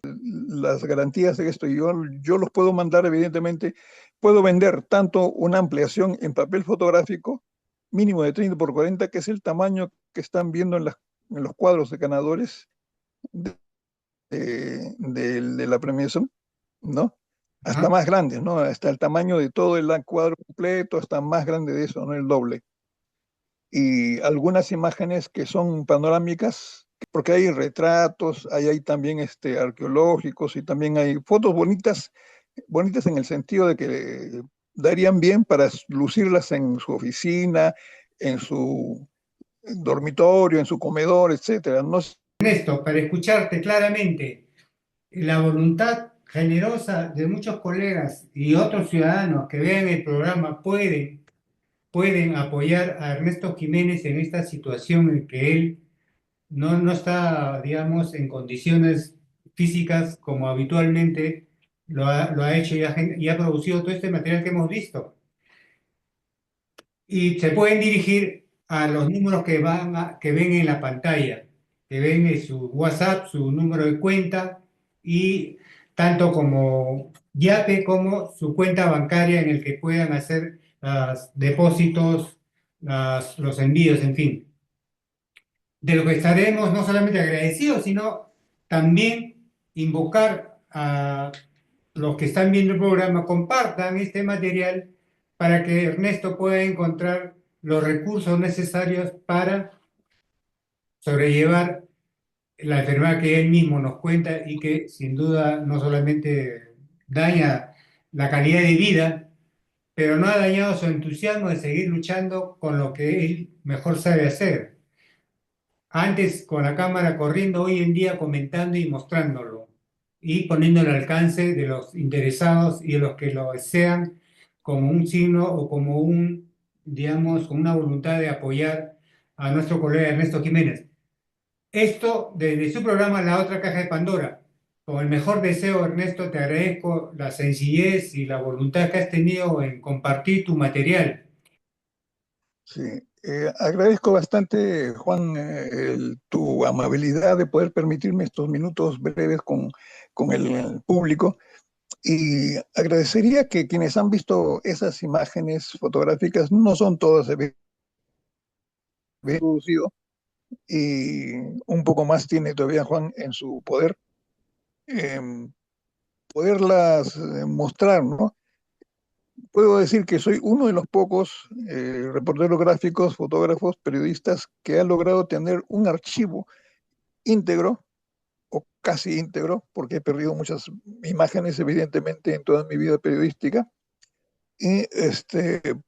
las garantías de esto, yo los puedo mandar, evidentemente, puedo vender tanto una ampliación en papel fotográfico, mínimo de 30 por 40, que es el tamaño que están viendo en los cuadros de ganadores de la premiación, ¿no? Hasta Ajá. más grandes, ¿no? Hasta el tamaño de todo el cuadro completo, hasta más grande de eso, ¿no? El doble. Y algunas imágenes que son panorámicas, porque hay retratos, hay también arqueológicos y también hay fotos bonitas, bonitas en el sentido de que darían bien para lucirlas en su oficina, en su dormitorio, en su comedor, etcétera. No sé. Ernesto, para escucharte claramente, la voluntad generosa de muchos colegas y otros ciudadanos que vean el programa pueden apoyar a Ernesto Jiménez en esta situación en que él no está, digamos, en condiciones físicas como habitualmente lo ha hecho y ha producido todo este material que hemos visto. Y se pueden dirigir a los números que ven en la pantalla, que ven en su WhatsApp, su número de cuenta y tanto como Yape como su cuenta bancaria en el que puedan hacer los depósitos, los envíos, en fin. De lo que estaremos no solamente agradecidos, sino también invocar a los que están viendo el programa, compartan este material para que Ernesto pueda encontrar los recursos necesarios para sobrellevar la enfermedad que él mismo nos cuenta y que sin duda no solamente daña la calidad de vida, pero no ha dañado su entusiasmo de seguir luchando con lo que él mejor sabe hacer. Antes con la cámara corriendo, hoy en día comentando y mostrándolo y poniéndolo al alcance de los interesados y de los que lo desean como un signo o como un, digamos, con una voluntad de apoyar a nuestro colega Ernesto Jiménez. Esto desde su programa La Otra Caja de Pandora. Con el mejor deseo, Ernesto, te agradezco la sencillez y la voluntad que has tenido en compartir tu material. Sí, agradezco bastante, Juan, tu amabilidad de poder permitirme estos minutos breves con el público y agradecería que quienes han visto esas imágenes fotográficas, no son todas, se ve producido y un poco más tiene todavía Juan en su poder, em, poderlas mostrar, ¿no? Puedo decir que soy uno de los pocos reporteros gráficos, fotógrafos, periodistas que ha logrado tener un archivo íntegro o casi íntegro, porque he perdido muchas imágenes, evidentemente, en toda mi vida periodística, y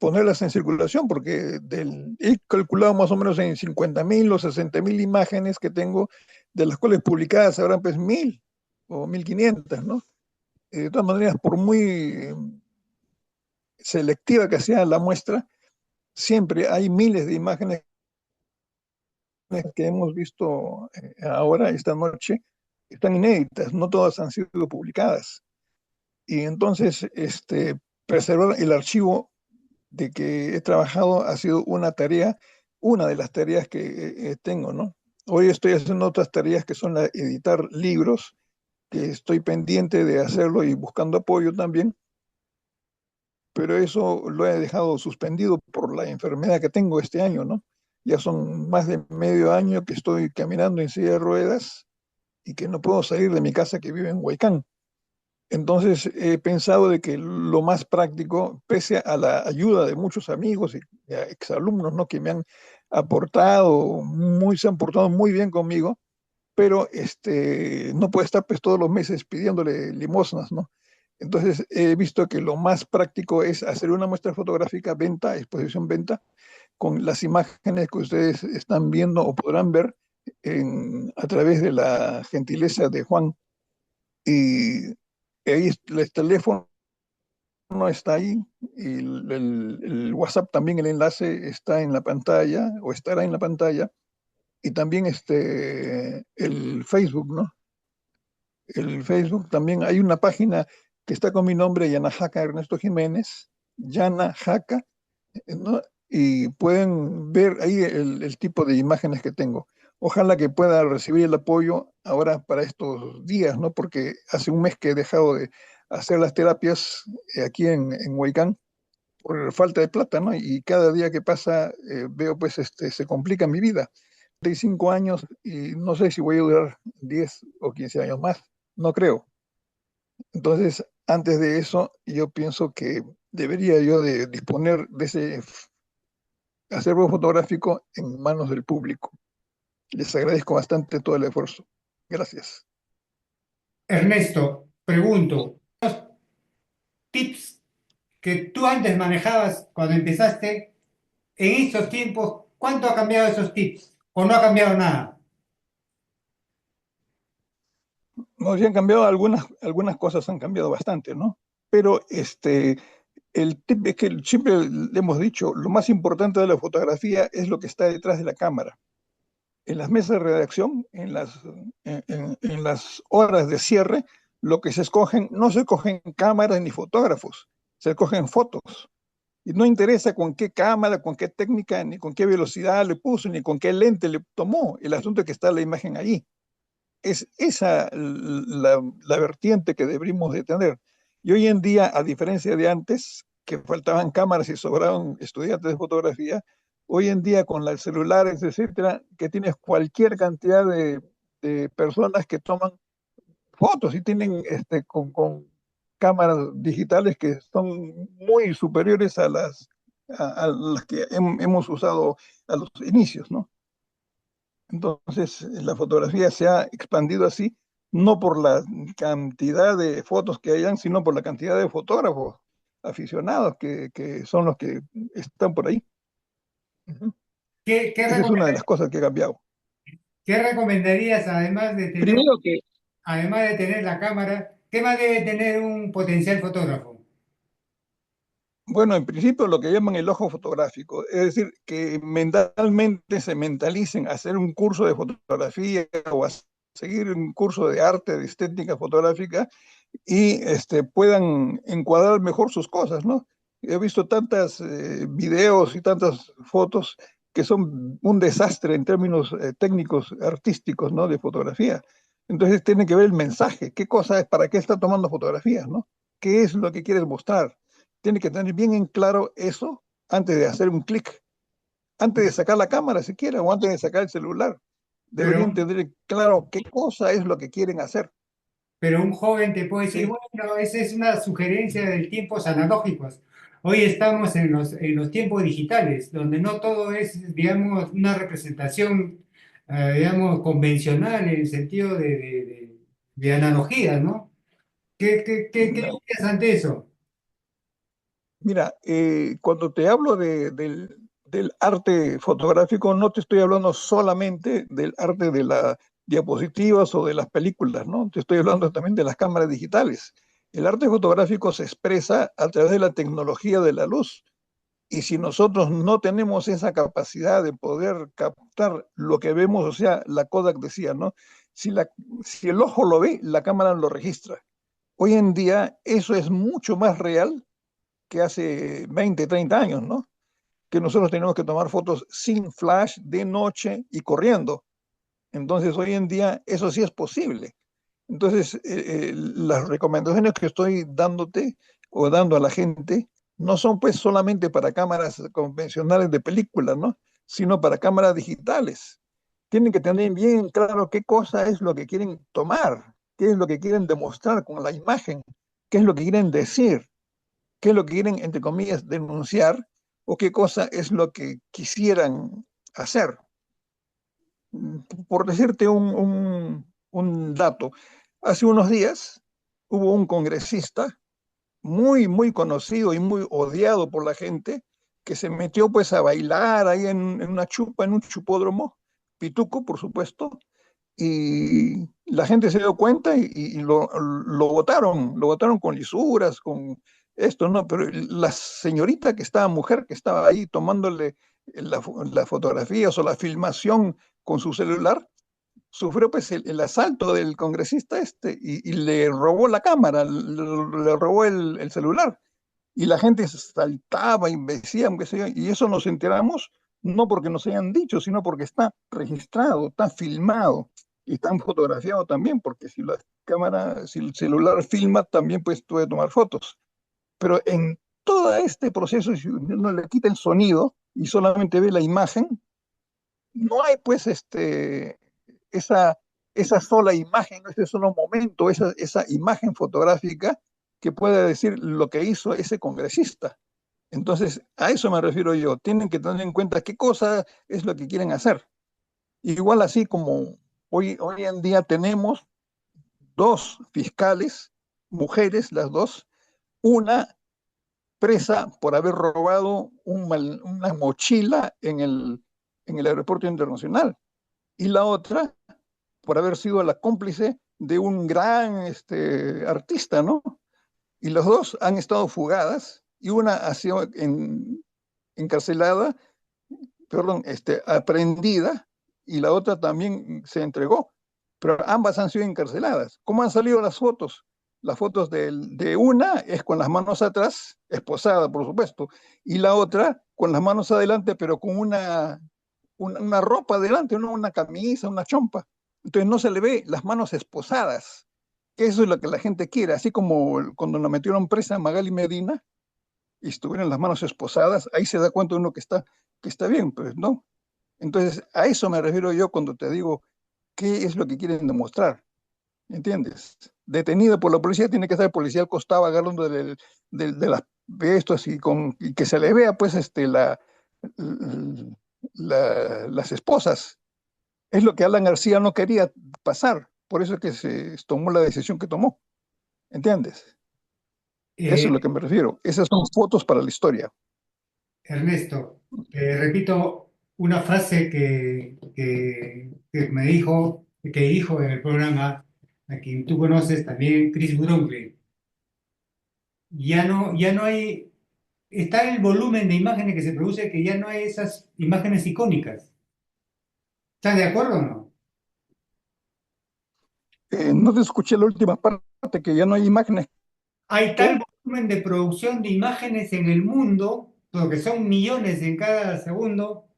ponerlas en circulación, porque he calculado más o menos en 50.000 o 60.000 imágenes que tengo, de las cuales publicadas habrán pues 1.000 o 1.500, ¿no? De todas maneras, por muy selectiva que sea la muestra, siempre hay miles de imágenes que hemos visto ahora, esta noche, están inéditas, no todas han sido publicadas. Y entonces, preservar el archivo de que he trabajado ha sido una tarea, una de las tareas que tengo, ¿no? Hoy estoy haciendo otras tareas que son editar libros, que estoy pendiente de hacerlo y buscando apoyo también, pero eso lo he dejado suspendido por la enfermedad que tengo este año, ¿no? Ya son más de medio año que estoy caminando en silla de ruedas y que no puedo salir de mi casa que vive en Huaycán. Entonces he pensado de que lo más práctico, pese a la ayuda de muchos amigos y a exalumnos, ¿no? Que me han aportado, se han portado muy bien conmigo, pero no puede estar pues todos los meses pidiéndole limosnas, ¿no? Entonces he visto que lo más práctico es hacer una muestra fotográfica, venta, exposición, venta, con las imágenes que ustedes están viendo o podrán ver a través de la gentileza de Juan. Y ahí el teléfono está ahí, y el WhatsApp también, el enlace está en la pantalla o estará en la pantalla, y también el Facebook, ¿no? El Facebook también hay una página que está con mi nombre, Yana Jaca Ernesto Jiménez, Yana Jaca, ¿no? Y pueden ver ahí el tipo de imágenes que tengo. Ojalá que pueda recibir el apoyo ahora para estos días, ¿no? Porque hace un mes que he dejado de hacer las terapias aquí en Huaycán por falta de plata, ¿no? Y cada día que pasa veo pues se complica mi vida. 35 años y no sé si voy a durar 10 o 15 años más, no creo. Entonces, antes de eso, yo pienso que debería yo de disponer de ese acervo fotográfico en manos del público. Les agradezco bastante todo el esfuerzo. Gracias. Ernesto, pregunto, los tips que tú antes manejabas cuando empezaste, en estos tiempos, ¿cuánto ha cambiado esos tips? ¿O no ha cambiado nada? No, sí han cambiado algunas cosas, han cambiado bastante, ¿no? Pero el tip es que siempre le hemos dicho, lo más importante de la fotografía es lo que está detrás de la cámara. En las mesas de redacción, en las horas de cierre, lo que se escogen, no se escogen cámaras ni fotógrafos, se escogen fotos. Y no interesa con qué cámara, con qué técnica, ni con qué velocidad le puso, ni con qué lente le tomó. El asunto es que está la imagen ahí. Es esa la vertiente que deberíamos de tener. Y hoy en día, a diferencia de antes, que faltaban cámaras y sobraban estudiantes de fotografía, hoy en día con los celulares, etcétera, que tienes cualquier cantidad de personas que toman fotos y tienen con cámaras digitales que son muy superiores a las que hemos usado a los inicios, ¿no? Entonces, la fotografía se ha expandido así, no por la cantidad de fotos que hayan, sino por la cantidad de fotógrafos aficionados que son los que están por ahí. Ujú. ¿Qué, qué Esa es una de recomend- las cosas que ha cambiado. qué recomendarías Primero que, además de tener la cámara, qué más debe tener un potencial fotógrafo? bueno, en principio lo que llaman el ojo fotográfico, es decir, que mentalmente se mentalicen a hacer un curso de fotografía o a seguir un curso de arte, de estética fotográfica y puedan encuadrar mejor sus cosas, ¿no? He visto tantas videos y tantas fotos que son un desastre en términos técnicos, artísticos, ¿no? De fotografía. Entonces tiene que ver el mensaje, qué cosa es, para qué está tomando fotografías, ¿no? ¿Qué es lo que quieres mostrar? Tiene que tener bien en claro eso antes de hacer un clic, antes de sacar la cámara siquiera o antes de sacar el celular. Pero Deberían tener claro qué cosa es lo que quieren hacer. Pero un joven te puede decir, Sí, bueno, esa es una sugerencia de tiempos analógicos. Hoy estamos en los tiempos digitales, donde no todo es, digamos, una representación, digamos, convencional en el sentido de analogías, ¿no? ¿Qué no. dirías ante eso? Mira, cuando te hablo del arte fotográfico, no te estoy hablando solamente del arte de las diapositivas o de las películas, ¿no? Te estoy hablando también de las cámaras digitales. El arte fotográfico se expresa a través de la tecnología de la luz. Y si nosotros no tenemos esa capacidad de poder captar lo que vemos, o sea, la Kodak decía, ¿no? Si, la, si el ojo lo ve, la cámara lo registra. Hoy en día eso es mucho más real que hace 20, 30 años, ¿no? Que nosotros tenemos que tomar fotos sin flash, de noche y corriendo. Entonces, hoy en día eso sí es posible. Entonces, las recomendaciones que estoy dándote o dando a la gente no son pues solamente para cámaras convencionales de películas, ¿no? Sino para cámaras digitales. Tienen que tener bien claro qué cosa es lo que quieren tomar, qué es lo que quieren demostrar con la imagen, qué es lo que quieren decir, qué es lo que quieren, entre comillas, denunciar o qué cosa es lo que quisieran hacer. Por decirte un dato, hace unos días hubo un congresista muy, muy conocido y muy odiado por la gente que se metió pues a bailar ahí en una chupa, en un chupódromo, pituco, por supuesto, y la gente se dio cuenta y lo votaron con lisuras, con esto, ¿no? Pero la señorita que estaba, mujer que estaba ahí tomándole las fotografías o la filmación con su celular, sufrió pues el asalto del congresista y le robó la cámara, le robó el celular. Y la gente saltaba y decía, qué sé yo, y eso nos enteramos no porque nos hayan dicho, sino porque está registrado, está filmado y está fotografiado también, porque si la cámara, si el celular filma, también pues puede tomar fotos. Pero en todo este proceso, si uno le quita el sonido y solamente ve la imagen, no hay pues esa, esa sola imagen, ese solo momento, esa imagen fotográfica que pueda decir lo que hizo ese congresista. Entonces, a eso me refiero yo. Tienen que tener en cuenta qué cosa es lo que quieren hacer. Igual así como hoy en día tenemos dos fiscales, mujeres, las dos, una presa por haber robado una mochila en el aeropuerto internacional y la otra por haber sido la cómplice de un gran artista, ¿no? Y los dos han estado fugadas y una ha sido encarcelada, perdón, aprehendida y la otra también se entregó, pero ambas han sido encarceladas. ¿Cómo han salido las fotos? Las fotos de una es con las manos atrás, esposada, por supuesto, y la otra con las manos adelante, pero con una ropa adelante, ¿no? Una camisa, una chompa. Entonces no se le ve las manos esposadas, que eso es lo que la gente quiere, así como cuando nos metieron presa a Magali Medina, y estuvieran las manos esposadas, ahí se da cuenta uno que está bien, pues no. Entonces, a eso me refiero yo cuando te digo qué es lo que quieren demostrar, ¿entiendes? Detenido por la policía, tiene que estar el policía al costado agarrando de las de estos y que se le vea pues las esposas. Es lo que Alan García no quería pasar. por eso es que se tomó la decisión que tomó, ¿entiendes? Eso Eh, es lo que me refiero. Esas son fotos para la historia. Ernesto, te repito una frase que me dijo, que dijo en el programa, a quien tú conoces también, Chris Bromley. Ya no hay, está el volumen de imágenes que se produce que ya no hay esas imágenes icónicas. ¿Estás de acuerdo o no? No te escuché la última parte, que ya no hay imágenes. Hay tal ¿Qué? volumen de producción de imágenes en el mundo, porque son millones en cada segundo,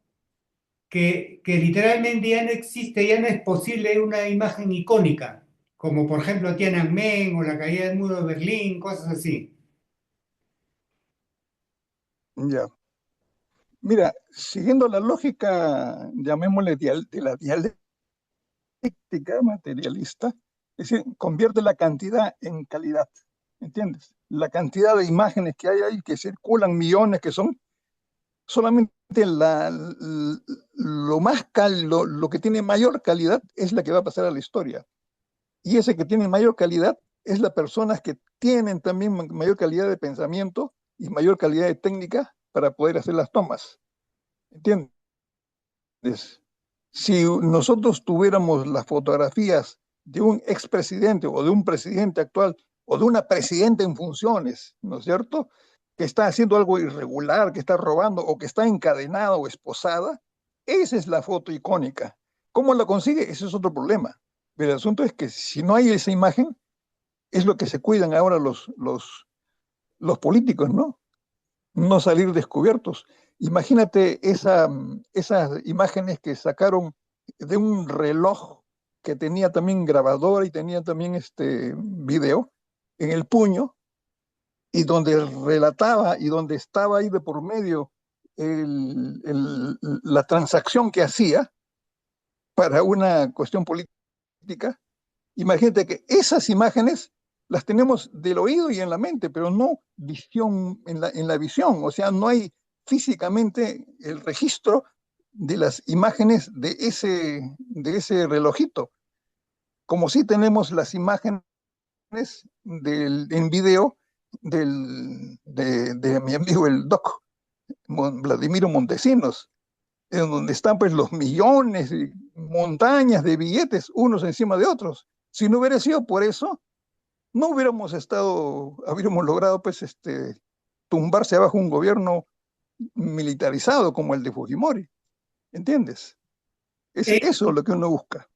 que literalmente ya no existe, ya no es posible una imagen icónica, como por ejemplo Tiananmen o la caída del muro de Berlín, cosas así. Ya. Mira, siguiendo la lógica, llamémosle de la dialéctica materialista, es decir, convierte la cantidad en calidad, ¿entiendes? La cantidad de imágenes que hay ahí, que circulan millones, que son solamente lo que tiene mayor calidad es la que va a pasar a la historia. Y ese que tiene mayor calidad es las personas que tienen también mayor calidad de pensamiento y mayor calidad de técnica para poder hacer las tomas. ¿Entiendes? Si nosotros tuviéramos las fotografías de un expresidente o de un presidente actual o de una presidenta en funciones, ¿no es cierto? Que está haciendo algo irregular, que está robando o que está encadenada o esposada, esa es la foto icónica. ¿Cómo la consigue? Ese es otro problema. Pero el asunto es que si no hay esa imagen, es lo que se cuidan ahora los políticos, ¿no? No salir descubiertos. Imagínate esas imágenes que sacaron de un reloj que tenía también grabadora y tenía también este video en el puño y donde relataba y donde estaba ahí de por medio la transacción que hacía para una cuestión política. Imagínate que esas imágenes las tenemos del oído y en la mente, pero no visión en la visión. O sea, no hay físicamente el registro de las imágenes de ese relojito. Como si tenemos las imágenes en video de mi amigo el Doc, Vladimiro Montesinos, en donde están pues los millones y montañas de billetes unos encima de otros. Si no hubiera sido por eso, no hubiéramos logrado pues tumbarse abajo un gobierno militarizado como el de Fujimori, ¿entiendes? Eh, Eso es lo que uno busca.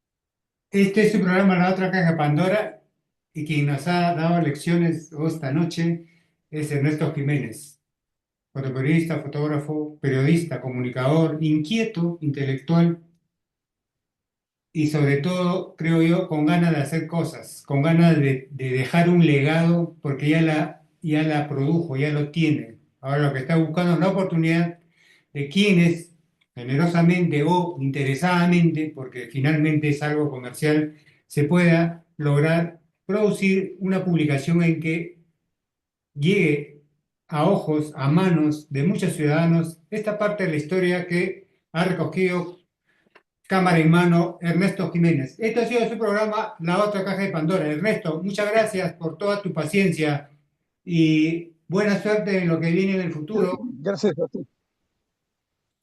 Este es su programa La Otra Caja de Pandora y quien nos ha dado lecciones esta noche es Ernesto Jiménez, fotoperiodista, fotógrafo, periodista, comunicador, inquieto, intelectual y sobre todo, creo yo, con ganas de hacer cosas, con ganas de dejar un legado, porque ya la produjo, ya lo tiene. Ahora lo que está buscando es la oportunidad de quienes, generosamente o interesadamente, porque finalmente es algo comercial, se pueda lograr producir una publicación en que llegue a ojos, a manos de muchos ciudadanos, esta parte de la historia que ha recogido cámara en mano, Ernesto Jiménez. Este ha sido su programa, La Otra Caja de Pandora. Ernesto, muchas gracias por toda tu paciencia y buena suerte en lo que viene en el futuro. Gracias a ti.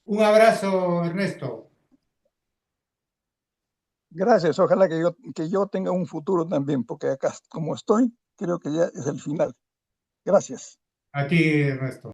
Un abrazo, Ernesto. Gracias. Ojalá que yo tenga un futuro también, porque acá como estoy, creo que ya es el final. Gracias. A ti, Ernesto.